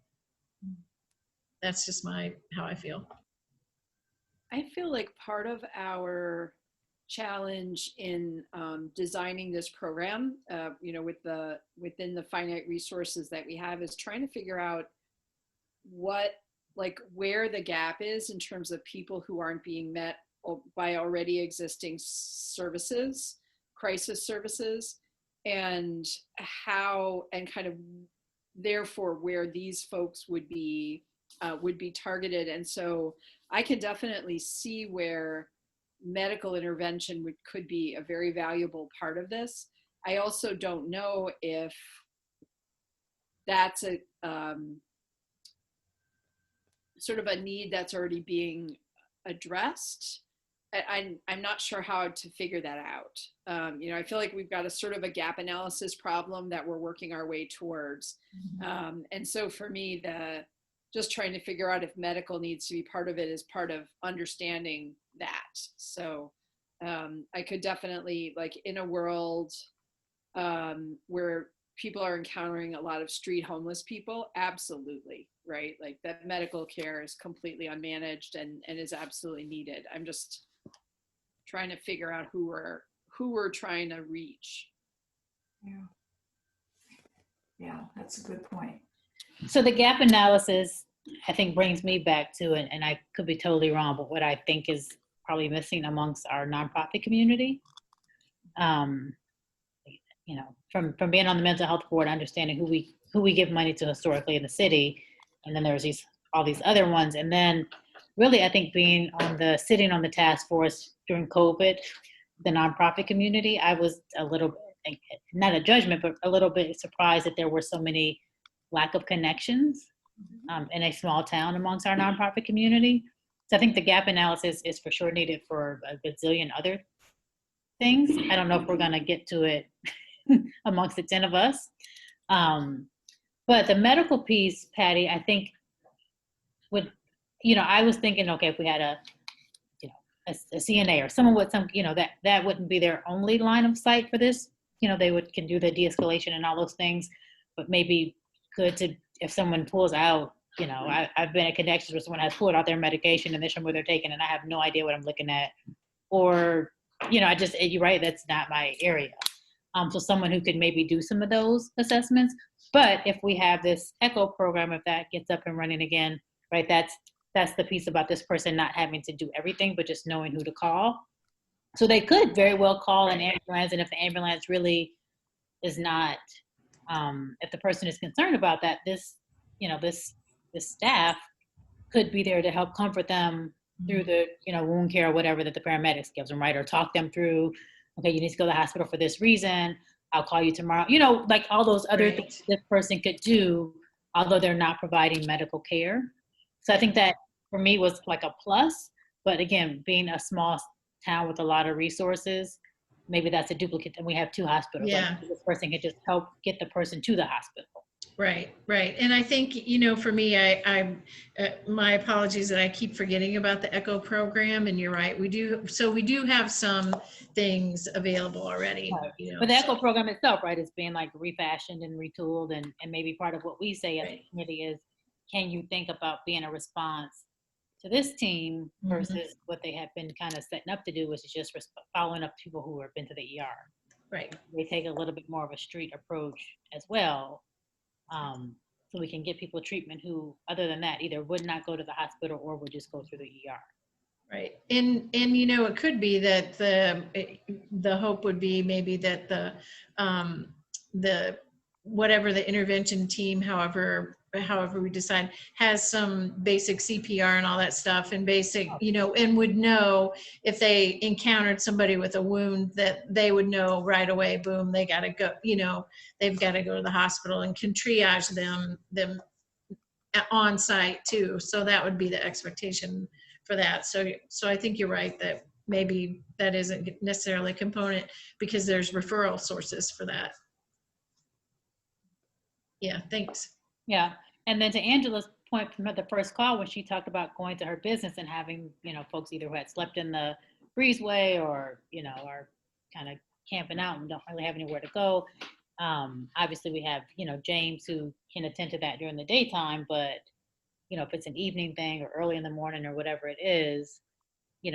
Speaker 6: That's just how I feel.
Speaker 7: I feel like part of our challenge in designing this program, within the finite resources that we have, is trying to figure out where the gap is in terms of people who aren't being met by already existing services, crisis services, and how, and kind of therefore where these folks would be targeted. And so I can definitely see where medical intervention could be a very valuable part of this. I also don't know if that's a sort of a need that's already being addressed. I'm not sure how to figure that out. I feel like we've got a sort of a gap analysis problem that we're working our way towards. And so for me, just trying to figure out if medical needs to be part of it is part of understanding that. So I could definitely, like, in a world where people are encountering a lot of street homeless people, absolutely, right? Like, that medical care is completely unmanaged and is absolutely needed. I'm just trying to figure out who we're trying to reach.
Speaker 2: Yeah, that's a good point.
Speaker 1: So the gap analysis, I think, brings me back to, and I could be totally wrong, but what I think is probably missing amongst our nonprofit community. you know, from being on the mental health board, understanding who we give money to historically in the city, and then there's all these other ones, and then really I think sitting on the task force during COVID, the nonprofit community, I was a little, not a judgment, but a little bit surprised that there were so many lack of connections in a small town amongst our nonprofit community. So I think the gap analysis is for sure needed for a gazillion other things. I don't know if we're going to get to it amongst the 10 of us. But the medical piece, Patty, I think I was thinking, okay, if we had a CNA or someone with some, that wouldn't be their only line of sight for this. They can do the de-escalation and all those things, but maybe good to, if someone pulls out, I've been in connections where someone has pulled out their medication and they're showing what they're taking and I have no idea what I'm looking at. Or, you're right, that's not my area. So someone who could maybe do some of those assessments. But if we have this ECHO program, if that gets up and running again, right, that's the piece about this person not having to do everything, but just knowing who to call. So they could very well call an ambulance, and if the ambulance really is not, if the person is concerned about that, this staff could be there to help comfort them through the, wound care or whatever that the paramedics gives them, right? Or talk them through, okay, you need to go to the hospital for this reason. I'll call you tomorrow. Like all those other things this person could do, although they're not providing medical care. So I think that for me was like a plus, but again, being a small town with a lot of resources, maybe that's a duplicate and we have 2 hospitals.
Speaker 6: Yeah.
Speaker 1: Like this person could just help get the person to the hospital.
Speaker 6: Right. And I think, for me, my apologies that I keep forgetting about the ECHO program, and you're right. We do have some things available already.
Speaker 1: Right. But the ECHO program itself, right, is being like refashioned and retooled, and maybe part of what we say as a committee is, can you think about being a response to this team versus what they have been kind of setting up to do, which is just following up people who have been to the ER.
Speaker 6: Right.
Speaker 1: They take a little bit more of a street approach as well. So we can get people treatment who, other than that, either would not go to the hospital or would just go through the ER.
Speaker 6: Right. And it could be that the hope would be maybe that the whatever the intervention team, however we decide, has some basic CPR and all that stuff, and basic, and would know if they encountered somebody with a wound, that they would know right away, boom, they got to go, they've got to go to the hospital, and can triage them on site too. So that would be the expectation for that. So I think you're right that maybe that isn't necessarily a component, because there's referral sources for that. Yeah, thanks.
Speaker 1: Yeah. And then to Angela's point from the first call, when she talked about going to her business and having, folks either who had slept in the breezeway or, are kind of camping out and don't really have anywhere to go. Obviously we have, James, who can attend to that during the daytime, but, if it's an evening thing or early in the morning or whatever it is,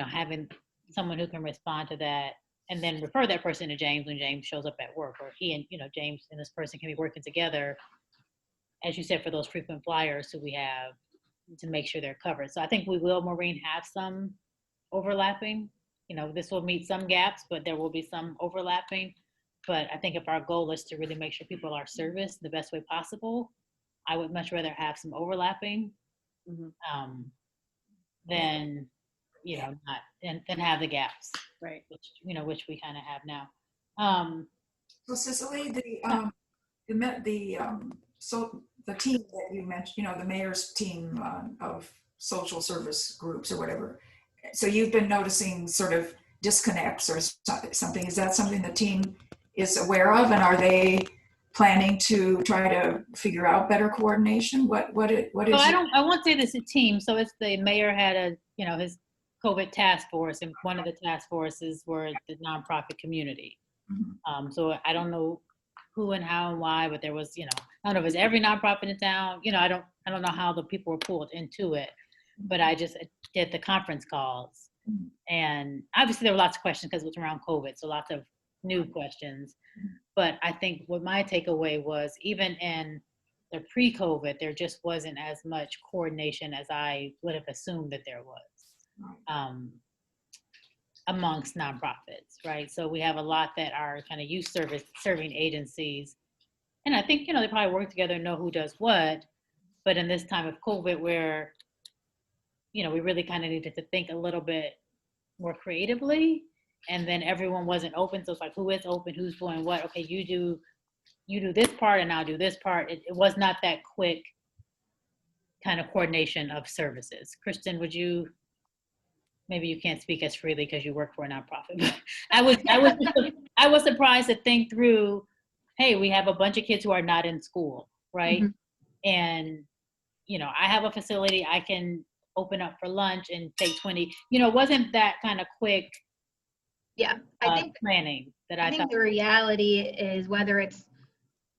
Speaker 1: having someone who can respond to that and then refer that person to James when James shows up at work, or he and, James and this person can be working together, as you said, for those frequent flyers who we have, to make sure they're covered. So I think we will, Maureen, have some overlapping. This will meet some gaps, but there will be some overlapping. But I think if our goal is to really make sure people are serviced the best way possible, I would much rather have some overlapping than, not, than have the gaps,
Speaker 6: right?
Speaker 1: Which we kind of have now.
Speaker 2: So Cicely, so the team that you mentioned, the mayor's team of social service groups or whatever. So you've been noticing sort of disconnects or something. Is that something the team is aware of, and are they planning to try to figure out better coordination? What is?
Speaker 1: So I won't say this is a team. So it's the mayor had his COVID task force, and one of the task forces were the nonprofit community. So I don't know who and how and why, but there was, I don't know if it's every nonprofit in town, I don't know how the people were pulled into it, but I just did the conference calls. And obviously there were lots of questions because it was around COVID, so lots of new questions. But I think what my takeaway was, even in the pre-COVID, there just wasn't as much coordination as I would have assumed that there was. amongst nonprofits, right? So we have a lot that are kind of youth serving agencies. And I think, they probably work together and know who does what. But in this time of COVID where, we really kind of needed to think a little bit more creatively, and then everyone wasn't open. So it's like, who is open? Who's doing what? Okay, you do this part and I'll do this part. It was not that quick kind of coordination of services. Kristen, maybe you can't speak as freely because you work for a nonprofit, but I was surprised to think through, hey, we have a bunch of kids who are not in school, right? Mm-hmm. And, I have a facility I can open up for lunch and take 20, it wasn't that kind of quick
Speaker 3: I think
Speaker 1: planning that I
Speaker 3: think the reality is, whether it's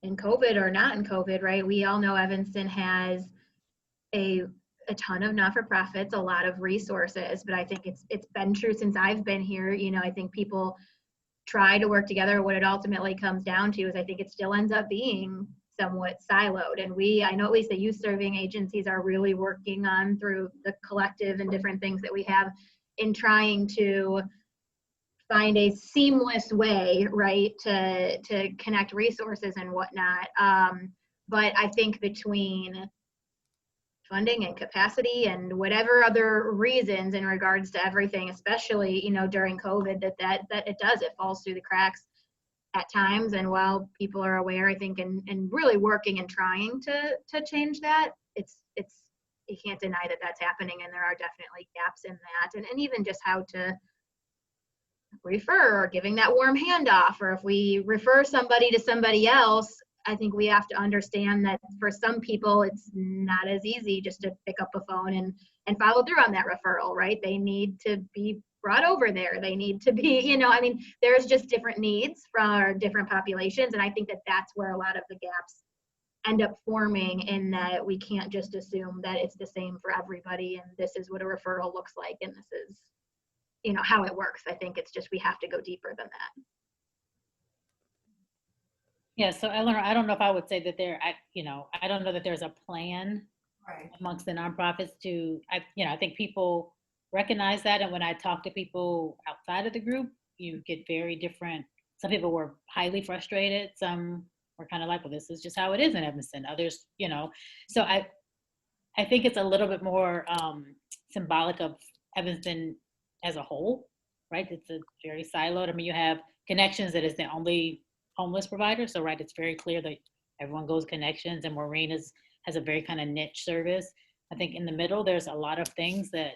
Speaker 3: in COVID or not in COVID, right? We all know Evanston has a ton of not-for-profits, a lot of resources, but I think it's been true since I've been here. I think people try to work together. What it ultimately comes down to is, I think it still ends up being somewhat siloed. And I know at least the youth serving agencies are really working on, through the collective and different things that we have, in trying to find a seamless way, right, to connect resources and whatnot. But I think between funding and capacity and whatever other reasons in regards to everything, especially, during COVID, that it falls through the cracks at times. And while people are aware, I think, and really working and trying to change that, it's you can't deny that that's happening, and there are definitely gaps in that. And even just how to refer, or giving that warm handoff, or if we refer somebody to somebody else, I think we have to understand that for some people, it's not as easy just to pick up a phone and follow through on that referral, right? They need to be brought over there. They need to be, there's just different needs for different populations. And I think that that's where a lot of the gaps end up forming, in that we can't just assume that it's the same for everybody, and this is what a referral looks like, and this is, how it works. I think it's just, we have to go deeper than that.
Speaker 1: Yeah, so Eleanor, I don't know if I would say that I don't know that there's a plan amongst the nonprofits I think people recognize that. And when I talk to people outside of the group, you get very different. Some people were highly frustrated. Some were kind of like, well, this is just how it is in Evanston. Others, so I think it's a little bit more symbolic of Evanston as a whole, right? It's a very siloed. I mean, you have Connections that is the only homeless provider. So, right, it's very clear that everyone goes Connections, and Maureen has a very kind of niche service. I think in the middle, there's a lot of things that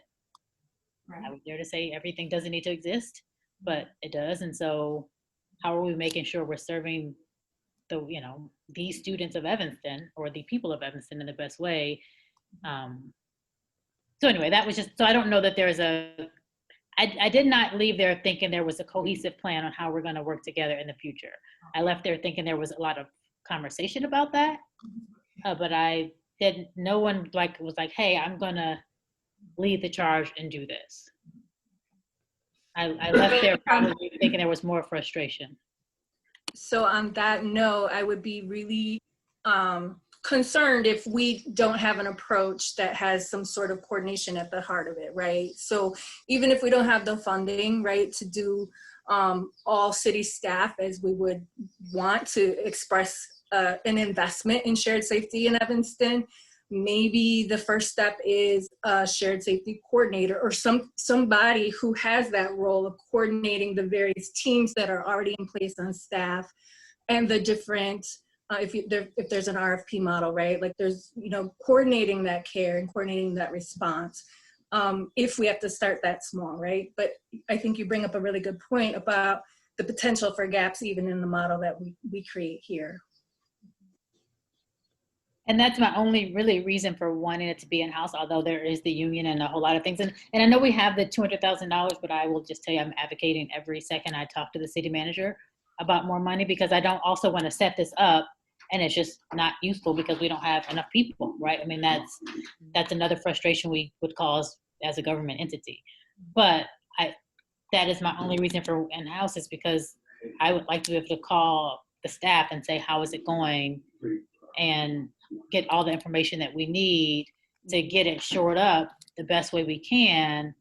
Speaker 1: I would dare to say everything doesn't need to exist, but it does. And so how are we making sure we're serving these students of Evanston, or the people of Evanston, in the best way? So anyway, that was just, so I don't know that there's I did not leave there thinking there was a cohesive plan on how we're going to work together in the future. I left there thinking there was a lot of conversation about that, but no one was like, hey, I'm going to lead the charge and do this. I left there probably thinking there was more frustration.
Speaker 4: So on that note, I would be really concerned if we don't have an approach that has some sort of coordination at the heart of it, right? So even if we don't have the funding, right, to do all city staff as we would want to express an investment in shared safety in Evanston, maybe the first step is a shared safety coordinator, or somebody who has that role of coordinating the various teams that are already in place on staff, and the different if there's an RFP model, right? Like there's, coordinating that care and coordinating that response, if we have to start that small, right? But I think you bring up a really good point about the potential for gaps even in the model that we create here.
Speaker 1: And that's my only really reason for wanting it to be in-house, although there is the union and a whole lot of things. And I know we have the $200,000, but I will just tell you, I'm advocating every second I talk to the city manager about more money, because I don't also want to set this up and it's just not useful because we don't have enough people, right? I mean, that's another frustration we would cause as a government entity. But that is my only reason for in-house, is because I would like to be able to call the staff and say, how is it going? And get all the information that we need to get it shored up the best way we can,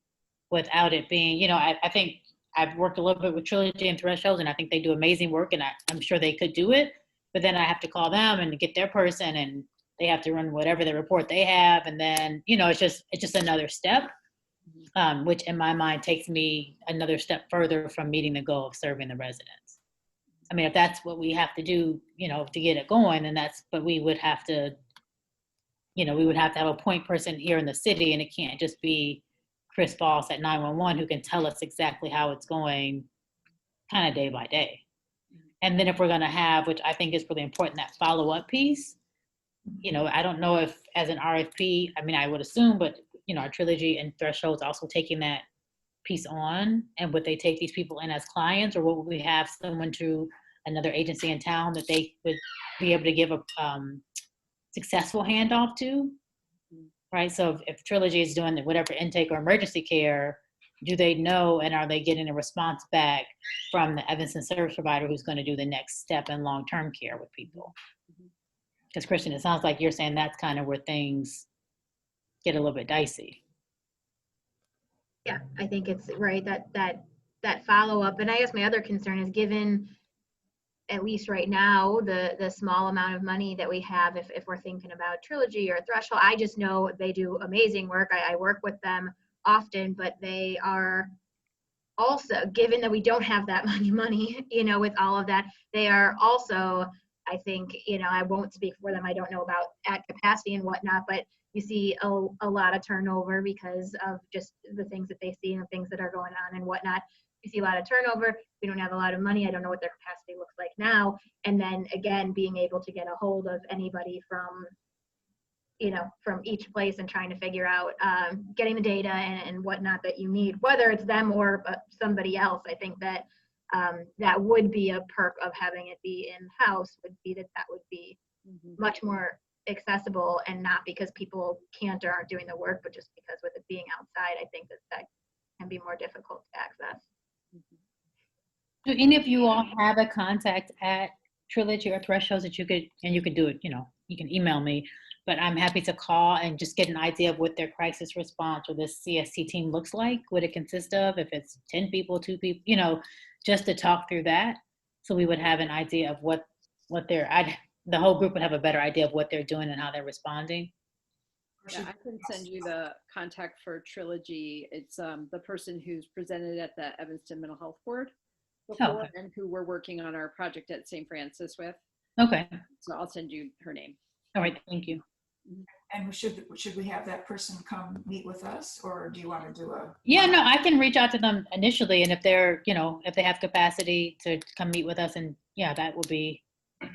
Speaker 1: without it being, I think I've worked a little bit with Trilogy and Thresholds, and I think they do amazing work, and I'm sure they could do it. But then I have to call them and get their person, and they have to run whatever the report they have, and then it's just another step, which in my mind takes me another step further from meeting the goal of serving the residents. I mean, if that's what we have to do, to get it going, then but we would have to, we would have to have a point person here in the city, and it can't just be Chris Foss at 911 who can tell us exactly how it's going kind of day by day. And then if we're going to have, which I think is really important, that follow-up piece, I don't know if as an RFP, I mean, I would assume, but, our Trilogy and Thresholds also taking that piece on, and would they take these people in as clients, or would we have someone to another agency in town that they would be able to give a successful handoff to, right? So if Trilogy is doing whatever intake or emergency care, do they know, and are they getting a response back from the Evanston service provider who's going to do the next step in long-term care with people? Because Christian, it sounds like you're saying that's kind of where things get a little bit dicey.
Speaker 3: Yeah, I think it's right, that follow-up. And I guess my other concern is, given, at least right now, the small amount of money that we have, if we're thinking about Trilogy or Threshold, I just know they do amazing work. I work with them often, but they are also, given that we don't have that money, with all of that, they are also, I think, I won't speak for them, I don't know about at capacity and whatnot, but you see a lot of turnover because of just the things that they see and the things that are going on and whatnot. You see a lot of turnover. We don't have a lot of money. I don't know what their capacity looks like now. And then again, being able to get a hold of anybody from each place and trying to figure out getting the data and whatnot that you need, whether it's them or somebody else. I think that that would be a perk of having it be in-house, would be that would be much more accessible, and not because people can't or aren't doing the work, but just because with it being outside, I think that can be more difficult to access.
Speaker 1: Do any of you all have a contact at Trilogy or Thresholds that you could do it, you can email me, but I'm happy to call and just get an idea of what their crisis response or this CST team looks like, what it consists of, if it's 10 people, 2 people, just to talk through that. So we would have an idea of what the whole group would have a better idea of what they're doing and how they're responding.
Speaker 7: Yeah, I can send you the contact for Trilogy. It's the person who's presented at the Evanston Mental Health Board before, and who we're working on our project at St. Francis with.
Speaker 1: Okay.
Speaker 7: So I'll send you her name.
Speaker 1: All right, thank you.
Speaker 2: And should we have that person come meet with us, or do you want to do a?
Speaker 1: Yeah, no, I can reach out to them initially, and if they're, if they have capacity to come meet with us, and yeah, that would be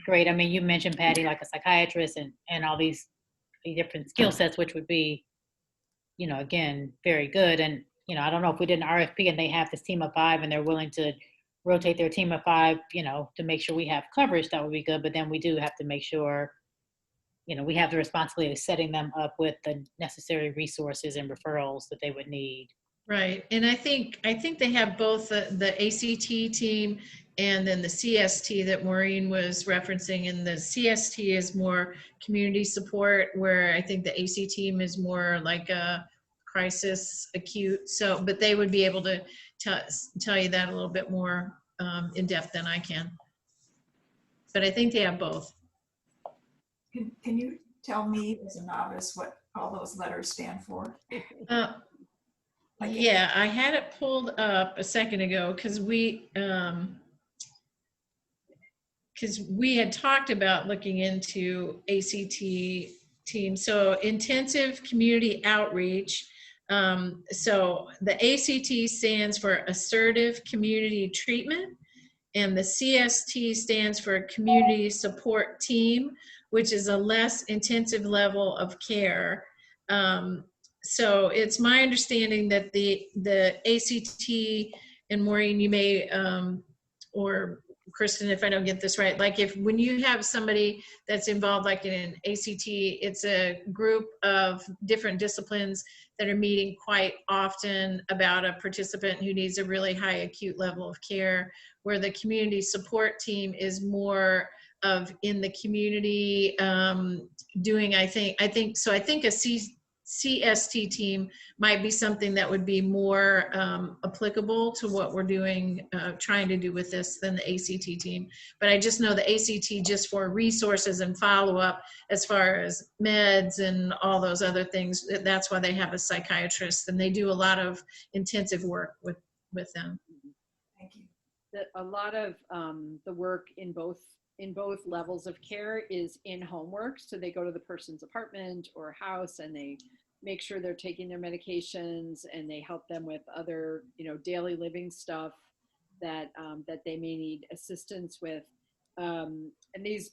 Speaker 1: great. I mean, you mentioned, Patty, like a psychiatrist and all these different skill sets, which would be, again, very good. And, I don't know if we did an RFP and they have this team of 5 and they're willing to rotate their team of 5, to make sure we have coverage, that would be good. But then we do have to make sure, we have the responsibility of setting them up with the necessary resources and referrals that they would need.
Speaker 6: Right, and I think they have both the ACT team and then the CST that Maureen was referencing, and the CST is more community support, where I think the AC team is more like a crisis acute. So, but they would be able to tell you that a little bit more in depth than I can. But I think they have both.
Speaker 2: Can you tell me as a novice what all those letters stand for?
Speaker 6: Yeah, I had it pulled up a second ago because we had talked about looking into ACT teams. So intensive community outreach. So the ACT stands for assertive community treatment, and the CST stands for community support team, which is a less intensive level of care. So it's my understanding that the ACT, and Maureen, you may, or Kristen, if I don't get this right, like when you have somebody that's involved like in an ACT, it's a group of different disciplines that are meeting quite often about a participant who needs a really high acute level of care, where the community support team is more of in the community doing, I think a CST team might be something that would be more applicable to what we're doing, trying to do with this than the ACT team. But I just know the ACT, just for resources and follow-up as far as meds and all those other things, that's why they have a psychiatrist, and they do a lot of intensive work with them.
Speaker 2: Thank you.
Speaker 7: A lot of the work in both levels of care is in homework. So they go to the person's apartment or house and they make sure they're taking their medications, and they help them with other, daily living stuff that that they may need assistance with. And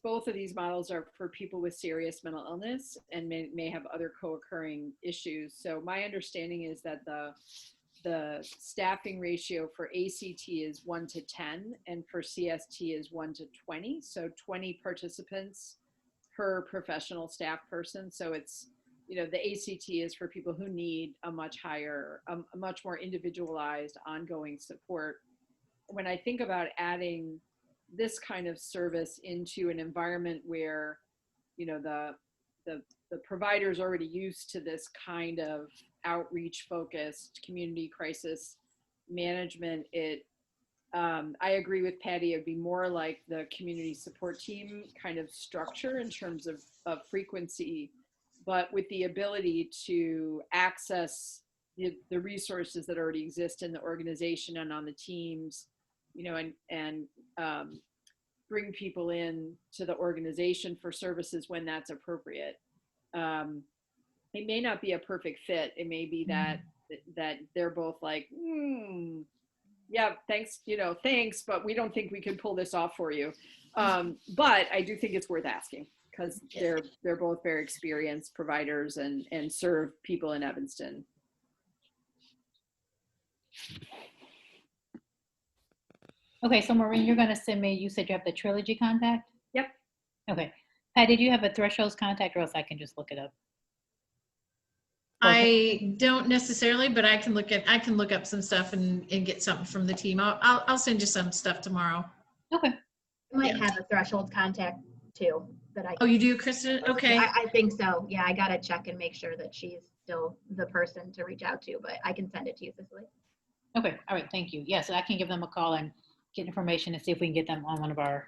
Speaker 7: both of these models are for people with serious mental illness and may have other co-occurring issues. So my understanding is that the staffing ratio for ACT is 1 to 10, and for CST is 1 to 20. So 20 participants per professional staff person. So it's, the ACT is for people who need a much higher, a much more individualized ongoing support. When I think about adding this kind of service into an environment where, the provider's already used to this kind of outreach focused community crisis management, I agree with Patty, it'd be more like the community support team kind of structure in terms of frequency, but with the ability to access the resources that already exist in the organization and on the teams, and bring people in to the organization for services when that's appropriate. It may not be a perfect fit. It may be that they're both like, yeah, thanks, thanks, but we don't think we can pull this off for you. But I do think it's worth asking, because they're both very experienced providers and serve people in Evanston.
Speaker 1: Okay, so Maureen, you're gonna send me, you said you have the Trilogy contact?
Speaker 7: Yep.
Speaker 1: Okay. Pat, did you have a Thresholds contact, or else I can just look it up?
Speaker 6: I don't necessarily, but I can look up some stuff and get something from the team. I'll send you some stuff tomorrow.
Speaker 1: Okay.
Speaker 3: I might have a threshold contact too, that I.
Speaker 6: Oh, you do, Kristen? Okay.
Speaker 3: I think so. Yeah, I gotta check and make sure that she's still the person to reach out to, but I can send it to you, Cicely.
Speaker 1: Okay, all right, thank you. Yeah, so I can give them a call and get information and see if we can get them on one of our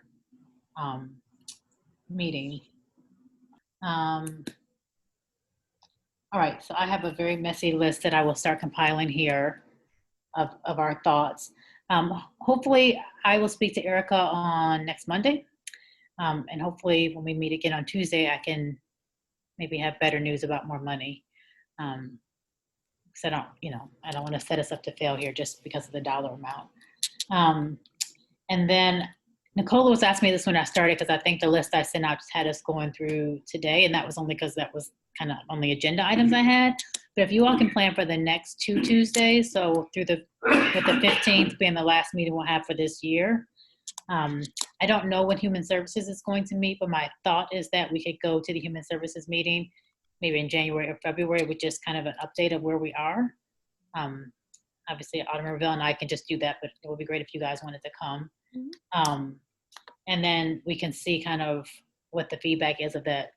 Speaker 1: meetings. All right, so I have a very messy list that I will start compiling here of our thoughts. Hopefully I will speak to Erica on next Monday. And hopefully when we meet again on Tuesday, I can maybe have better news about more money. Because I don't want to set us up to fail here just because of the dollar amount. And then Nicola was asking me this when I started, because I think the list I sent out just had us going through today, and that was only because that was kind of on the agenda items I had. But if you all can plan for the next 2 Tuesdays, so with the 15th being the last meeting we'll have for this year. I don't know when Human Services is going to meet, but my thought is that we could go to the Human Services meeting maybe in January or February with just kind of an update of where we are. Obviously, Autumn Revelle and I can just do that, but it would be great if you guys wanted to come. And then we can see kind of what the feedback is of that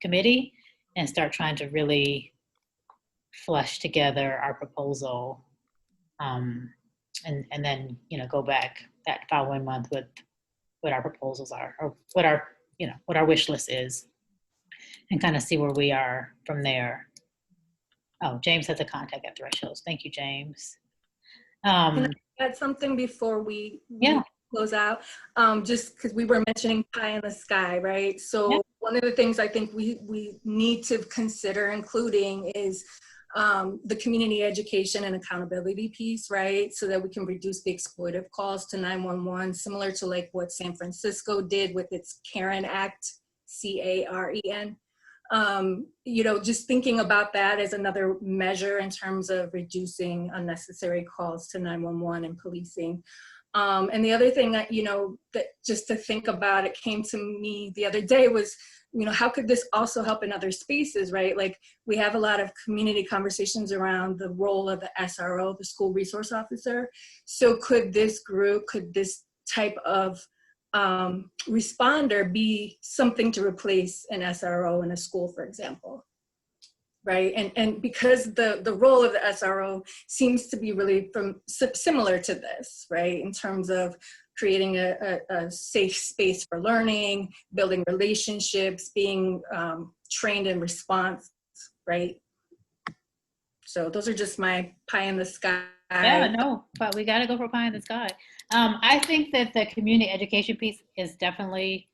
Speaker 1: committee, and start trying to really flesh together our proposal. And then, go back that following month with what our proposals are, or what our wish list is, and kind of see where we are from there. Oh, James has a contact at Thresholds. Thank you, James.
Speaker 4: Can I add something before we close out? Just because we were mentioning pie in the sky, right? So one of the things I think we need to consider including is the community education and accountability piece, right? So that we can reduce the exploitive calls to 911, similar to like what San Francisco did with its Karen Act, CAREN. Just thinking about that as another measure in terms of reducing unnecessary calls to 911 and policing. And the other thing that, that just to think about, it came to me the other day was, how could this also help in other spaces, right? Like we have a lot of community conversations around the role of the SRO, the school resource officer. So could this type of responder be something to replace an SRO in a school, for example? right? And because the role of the SRO seems to be really similar to this, right? In terms of creating a safe space for learning, building relationships, being trained in response, right? So those are just my pie in the sky.
Speaker 1: Yeah, no, but we got to go for pie in the sky. I think that the community education piece is definitely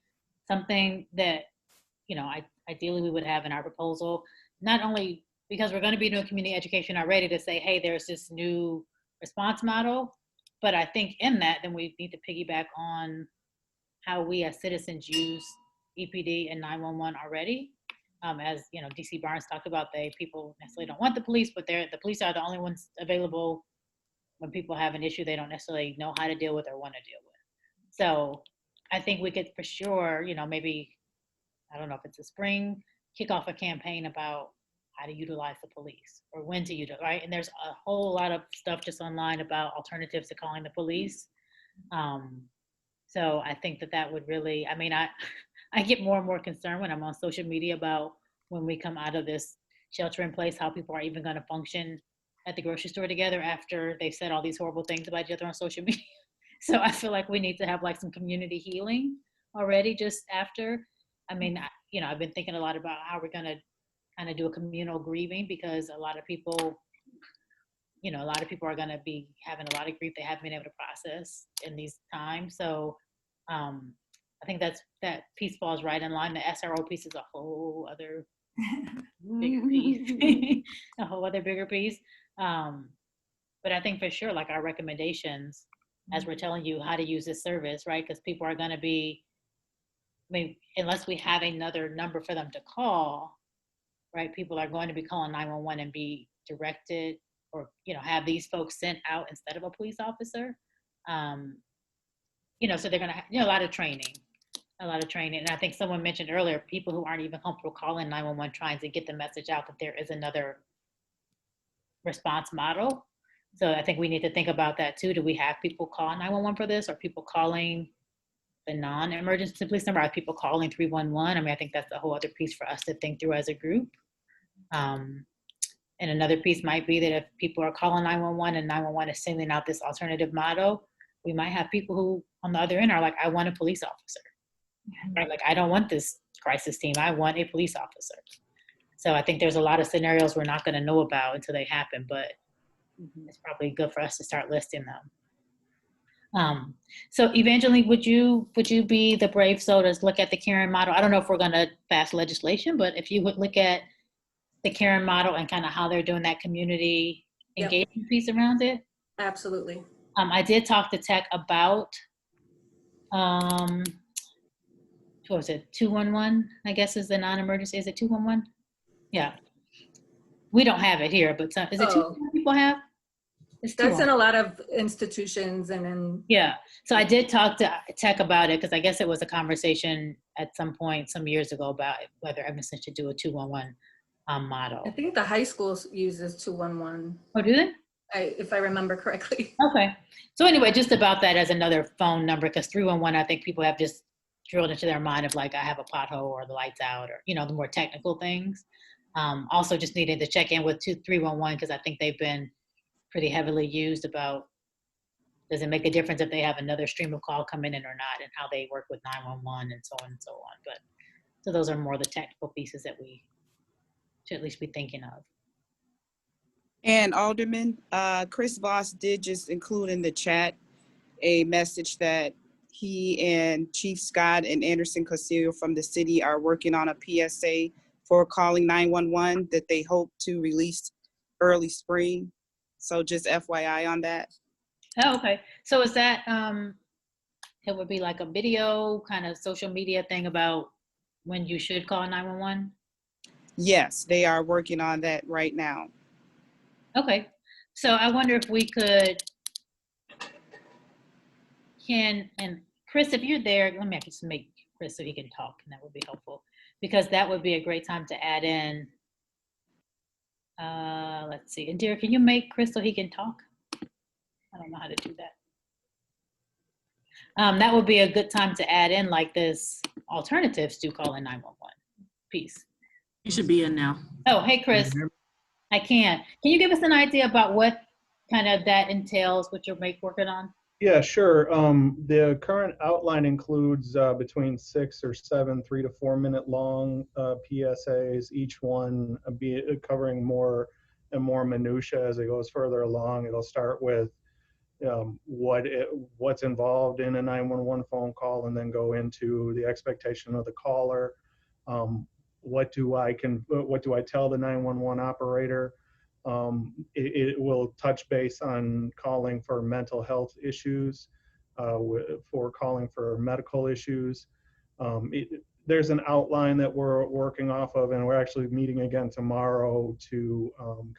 Speaker 1: something that, you know, ideally we would have in our proposal, not only because we're going to be doing community education already to say, hey, there's this new response model, but I think in that, then we need to piggyback on how we as citizens use EPD and 911 already. As you know, DC Barnes talked about, people necessarily don't want the police, but the police are the only ones available when people have an issue they don't necessarily know how to deal with or want to deal with. So I think we could for sure, you know, maybe, I don't know if it's a spring, kick off a campaign about how to utilize the police or when to utilize, right? And there's a whole lot of stuff just online about alternatives to calling the police. So I think that would really, I mean, I get more and more concerned when I'm on social media about when we come out of this shelter in place, how people are even going to function at the grocery store together after they've said all these horrible things about each other on social media. So I feel like we need to have like some community healing already just after. I mean, you know, I've been thinking a lot about how we're going to kind of do a communal grieving, because a lot of people, you know, a lot of people are going to be having a lot of grief they haven't been able to process in these times. So I think that piece falls right in line. The SRO piece is a whole other bigger piece, a whole other bigger piece. But I think for sure, like our recommendations, as we're telling you how to use this service, right? Because people are going to be, I mean, unless we have another number for them to call, right? People are going to be calling 911 and be directed, or, you know, have these folks sent out instead of a police officer. You know, so they're going to have, you know, a lot of training. And I think someone mentioned earlier, people who aren't even comfortable calling 911, trying to get the message out that there is another response model. So I think we need to think about that too. Do we have people call 911 for this? Or people calling the non-emergency police number? Are people calling 311? I mean, I think that's a whole other piece for us to think through as a group. And another piece might be that if people are calling 911 and 911 is sending out this alternative model, we might have people who on the other end are like, I want a police officer, right? Like, I don't want this crisis team. I want a police officer. So I think there's a lot of scenarios we're not going to know about until they happen, but it's probably good for us to start listing them. So Evangeline, would you be the brave soul to look at the Karen model? I don't know if we're going to pass legislation, but if you would look at the Karen model and kind of how they're doing that community engagement piece around it.
Speaker 4: Absolutely.
Speaker 1: I did talk to Tech about, what was it, 211, I guess is the non-emergency. Is it 211? Yeah. We don't have it here, but is it 211 people have? It's
Speaker 4: That's in a lot of institutions and in.
Speaker 1: Yeah. So I did talk to Tech about it, because I guess it was a conversation at some point some years ago about whether Evanston should do a 211 model.
Speaker 4: I think the high school uses 211.
Speaker 1: Oh, do they?
Speaker 4: If I remember correctly.
Speaker 1: Okay. So anyway, just about that as another phone number, because 311, I think people have just drilled into their mind of like, I have a pothole or the lights out, or, you know, the more technical things. Also just needed to check in with 311, because I think they've been pretty heavily used about, does it make a difference if they have another stream of call coming in or not, and how they work with 911 and so on and so on. But so those are more the technical pieces that we should at least be thinking of.
Speaker 8: And Alderman, Chris Voss did just include in the chat a message that he and Chief Scott and Anderson Castillo from the city are working on a PSA for calling 911 that they hope to release early spring. So just FYI on that.
Speaker 1: Oh, okay. So is that, it would be like a video kind of social media thing about when you should call 911?
Speaker 8: Yes, they are working on that right now.
Speaker 1: Okay. So I wonder if we could, and Chris, if you're there, let me just make Chris so he can talk, and that would be helpful, because that would be a great time to add in. Let's see. And Derek, can you make Chris so he can talk? I don't know how to do that. That would be a good time to add in like this alternatives to calling 911 piece.
Speaker 5: You should be in now.
Speaker 1: Oh, hey, Chris. I can. Can you give us an idea about what kind of that entails, what you're working on?
Speaker 11: Yeah, sure. The current outline includes between 6 or 7 3 to 4 minute long PSAs, each one covering more and more minutia as it goes further along. It'll start with what's involved in a 911 phone call, and then go into the expectation of the caller. What do I tell the 911 operator? It will touch base on calling for mental health issues, for calling for medical issues. There's an outline that we're working off of, and we're actually meeting again tomorrow to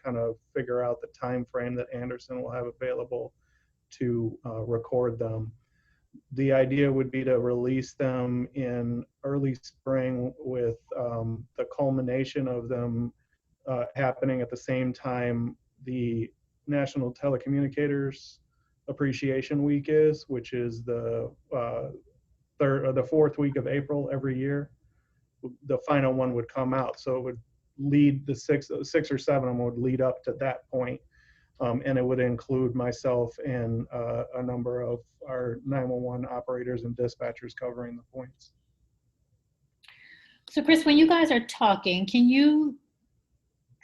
Speaker 11: kind of figure out the time frame that Anderson will have available to record them. The idea would be to release them in early spring, with the culmination of them happening at the same time the National Telecommunicators Appreciation Week is, which is the fourth week of April every year. The final one would come out, so it would lead the six or seven of them would lead up to that point. And it would include myself and a number of our 911 operators and dispatchers covering the points.
Speaker 1: So Chris, when you guys are talking, can you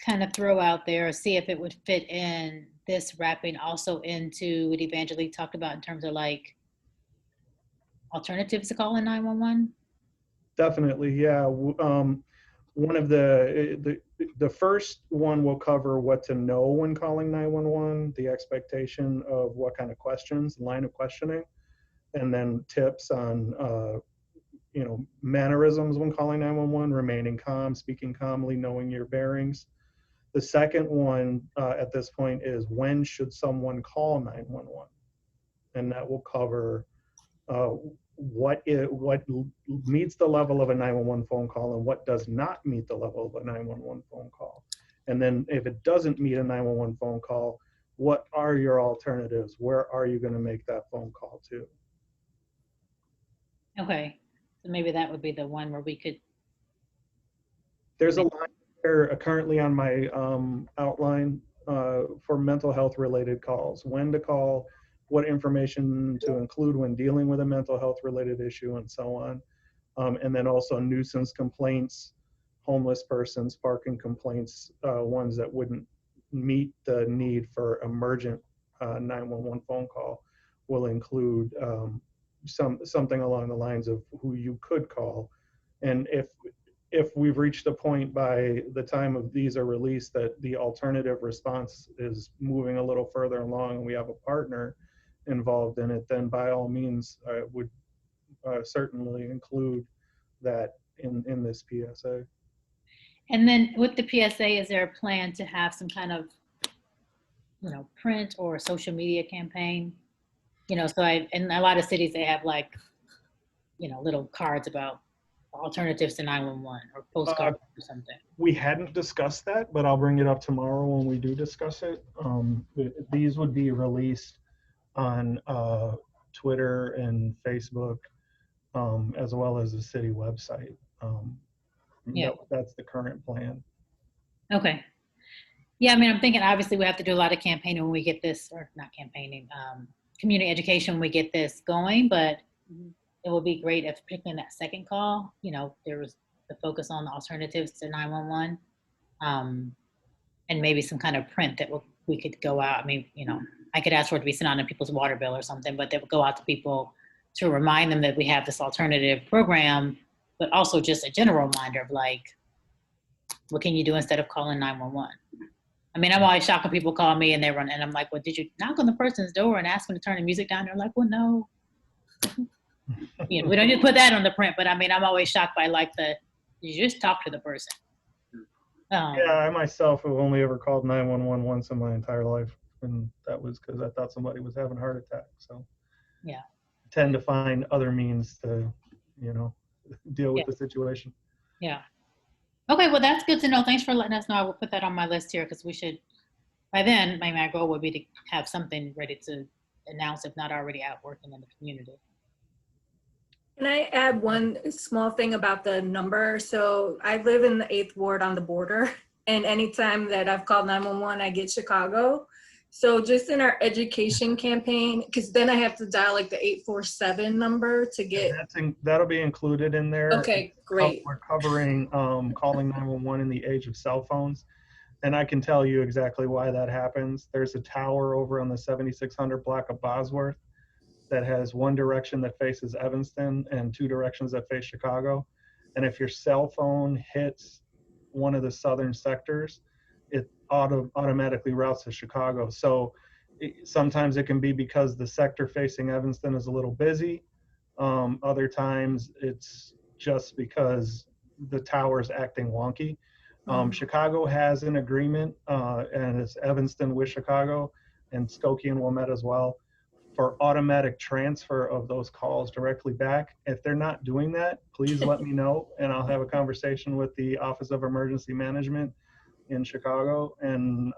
Speaker 1: kind of throw out there or see if it would fit in this wrapping also into what Evangeline talked about in terms of like alternatives to calling 911?
Speaker 11: Definitely, yeah. One of the first one will cover what to know when calling 911, the expectation of what kind of questions, line of questioning, and then tips on mannerisms when calling 911, remaining calm, speaking calmly, knowing your bearings. The second one at this point is when should someone call 911, and that will cover what meets the level of a 911 phone call and what does not meet the level of a 911 phone call. And then if it doesn't meet a 911 phone call, what are your alternatives? Where are you going to make that phone call to?
Speaker 1: Okay, so maybe that would be the one where we could.
Speaker 11: There's a line there currently on my outline for mental health related calls, when to call, what information to include when dealing with a mental health related issue, and so on. And then also nuisance complaints, homeless persons, parking complaints, ones that wouldn't meet the need for emergent 911 phone call will include something along the lines of who you could call. And if we've reached a point by the time of these are released that the alternative response is moving a little further along and we have a partner involved in it, then by all means I would certainly include that in this PSA.
Speaker 1: And then with the PSA, is there a plan to have some kind of, print or social media campaign? In a lot of cities they have like, little cards about alternatives to 911 or postcards or something.
Speaker 11: We hadn't discussed that, but I'll bring it up tomorrow when we do discuss it. These would be released on Twitter and Facebook, as well as the city website. That's the current plan.
Speaker 1: Okay. Yeah, I'm thinking obviously we have to do a lot of campaigning when we get this, or not campaigning, community education when we get this going, but it would be great if, particularly in that second call, there was the focus on the alternatives to 911, and maybe some kind of print that we could go out. I could ask for it to be sent out in people's water bill or something, but that would go out to people to remind them that we have this alternative program, but also just a general reminder of like, what can you do instead of calling 911? I'm always shocked when people call me and they run, and I'm like, well, did you knock on the person's door and ask them to turn the music down? They're like, well, no. We don't need to put that on the print, but I'm always shocked by you just talk to the person.
Speaker 11: Yeah, I myself have only ever called 911 once in my entire life, and that was because I thought somebody was having a heart attack. So
Speaker 1: yeah,
Speaker 11: I tend to find other means to, deal with the situation.
Speaker 1: Yeah. Okay, well, that's good to know. Thanks for letting us know. I will put that on my list here because we should, by then, my goal would be to have something ready to announce, if not already out working in the community.
Speaker 4: Can I add one small thing about the number? So I live in the 8th ward on the border, and anytime that I've called 911, I get Chicago. So just in our education campaign, because then I have to dial like the 847 number to get.
Speaker 11: That'll be included in there.
Speaker 4: Okay, great.
Speaker 11: We're covering calling 911 in the age of cell phones. And I can tell you exactly why that happens. There's a tower over on the 7600 block of Bosworth that has one direction that faces Evanston and two directions that face Chicago. And if your cell phone hits one of the southern sectors, it automatically routes to Chicago. So sometimes it can be because the sector facing Evanston is a little busy. Other times it's just because the tower is acting wonky. Chicago has an agreement, and it's Evanston with Chicago and Skokie and Wilmette as well, for automatic transfer of those calls directly back. If they're not doing that, please let me know, and I'll have a conversation with the Office of Emergency Management in Chicago and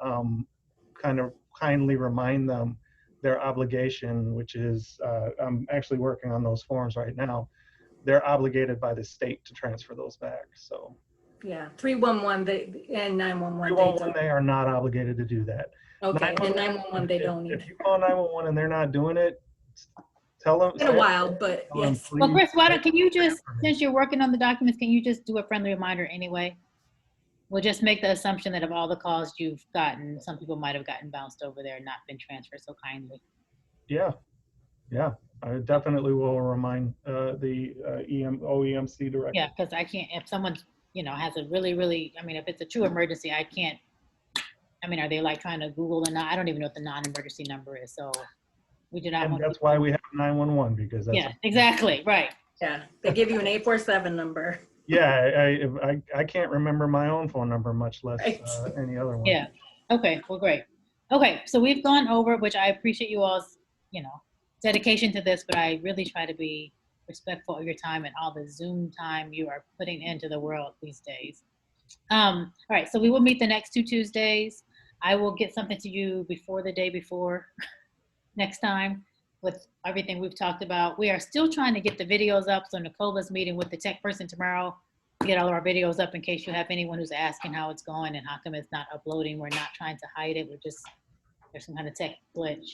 Speaker 11: kind of kindly remind them their obligation, which is, I'm actually working on those forms right now. They're obligated by the state to transfer those back. So
Speaker 4: Yeah, 311 and 911.
Speaker 11: 311, they are not obligated to do that.
Speaker 4: Okay, and 911 they don't need.
Speaker 11: If you call 911 and they're not doing it, tell them.
Speaker 4: It's been a while, but yes.
Speaker 1: Well, Chris, can you just, since you're working on the documents, can you just do a friendly reminder anyway? We'll just make the assumption that of all the calls you've gotten, some people might have gotten bounced over there and not been transferred so kindly.
Speaker 11: Yeah, I definitely will remind the OEMC director.
Speaker 1: Yeah, because I can't, if someone, has a really, if it's a true emergency, I can't, are they like trying to Google and I don't even know what the non-emergency number is. So we do not
Speaker 11: And
Speaker 1: want
Speaker 11: that's why we have 911, because that's.
Speaker 1: Yeah, exactly. Right.
Speaker 4: Yeah, they give you an 847 number.
Speaker 11: Yeah, I can't remember my own phone number, much less any other one.
Speaker 1: Yeah. Okay. Well, great. Okay. So we've gone over, which I appreciate you all's, dedication to this, but I really try to be respectful of your time and all the Zoom time you are putting into the world these days. All right. So we will meet the next 2 Tuesdays. I will get something to you before the day before next time with everything we've talked about. We are still trying to get the videos up. So Nicola's meeting with the tech person tomorrow to get all of our videos up in case you have anyone who's asking how it's going and how come it's not uploading. We're not trying to hide it. There's some kind of tech glitch.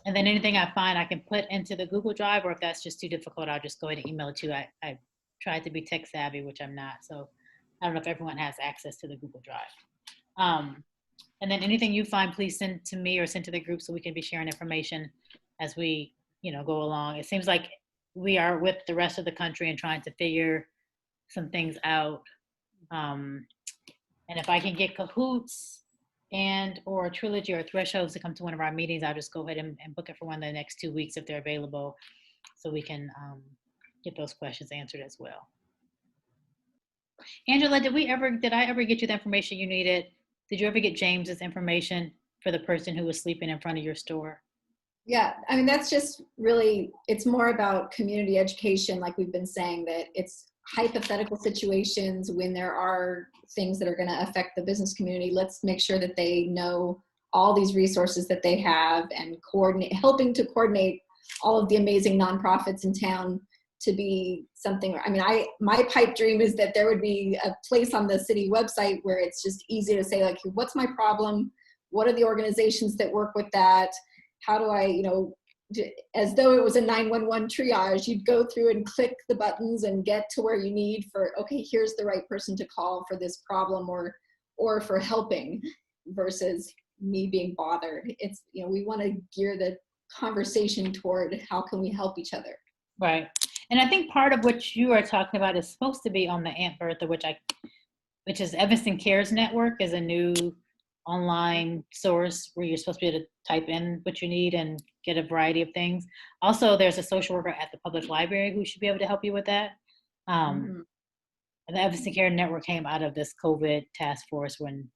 Speaker 1: And then anything I find I can put into the Google Drive, or if that's just too difficult, I'll just go ahead and email it to you. I tried to be tech savvy, which I'm not. So I don't know if everyone has access to the Google Drive. And then anything you find, please send to me or send to the group so we can be sharing information as we, go along. It seems like we are with the rest of the country and trying to figure some things out. And if I can get Cahoots and or Trilogy or Thresholds to come to one of our meetings, I'll just go ahead and book it for one of the next 2 weeks if they're available, so we can get those questions answered as well. Angela, did I ever get you the information you needed? Did you ever get James's information for the person who was sleeping in front of your store?
Speaker 9: Yeah, that's just really, it's more about community education, like we've been saying, that it's hypothetical situations when there are things that are going to affect the business community. Let's make sure that they know all these resources that they have and helping to coordinate all of the amazing nonprofits in town to be something. My pipe dream is that there would be a place on the city website where it's just easy to say, like, what's my problem? What are the organizations that work with that? How do I, as though it was a 911 triage, you'd go through and click the buttons and get to where you need for, okay, here's the right person to call for this problem or for helping, versus me being bothered. It's, we want to gear the conversation toward how can we help each other.
Speaker 1: Right. And I think part of what you are talking about is supposed to be on the Aunt Bertha, which is Evanston Cares Network, is a new online source where you're supposed to be able to type in what you need and get a variety of things. Also, there's a social worker at the public library who should be able to help you with that. And the Evanston Care Network came out of this COVID task force when,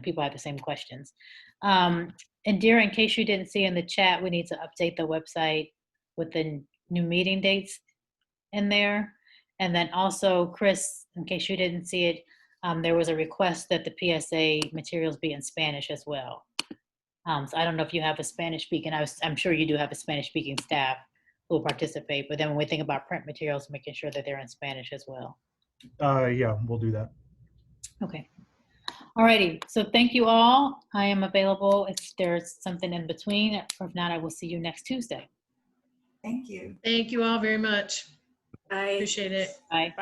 Speaker 1: people had the same questions. And Dira, in case you didn't see in the chat, we need to update the website with the new meeting dates in there. And then also, Chris, in case you didn't see it, there was a request that the PSA materials be in Spanish as well. So I don't know if you have a Spanish speaking, I'm sure you do have a Spanish speaking staff, who will participate. But then when we think about print materials, making sure that they're in Spanish as well.
Speaker 11: Yeah, we'll do that.
Speaker 1: Okay. Alrighty. So thank you all. I am available if there's something in between. If not, I will see you next Tuesday.
Speaker 2: Thank you.
Speaker 6: Thank you all very much.
Speaker 4: I
Speaker 6: Appreciate it.
Speaker 1: Bye.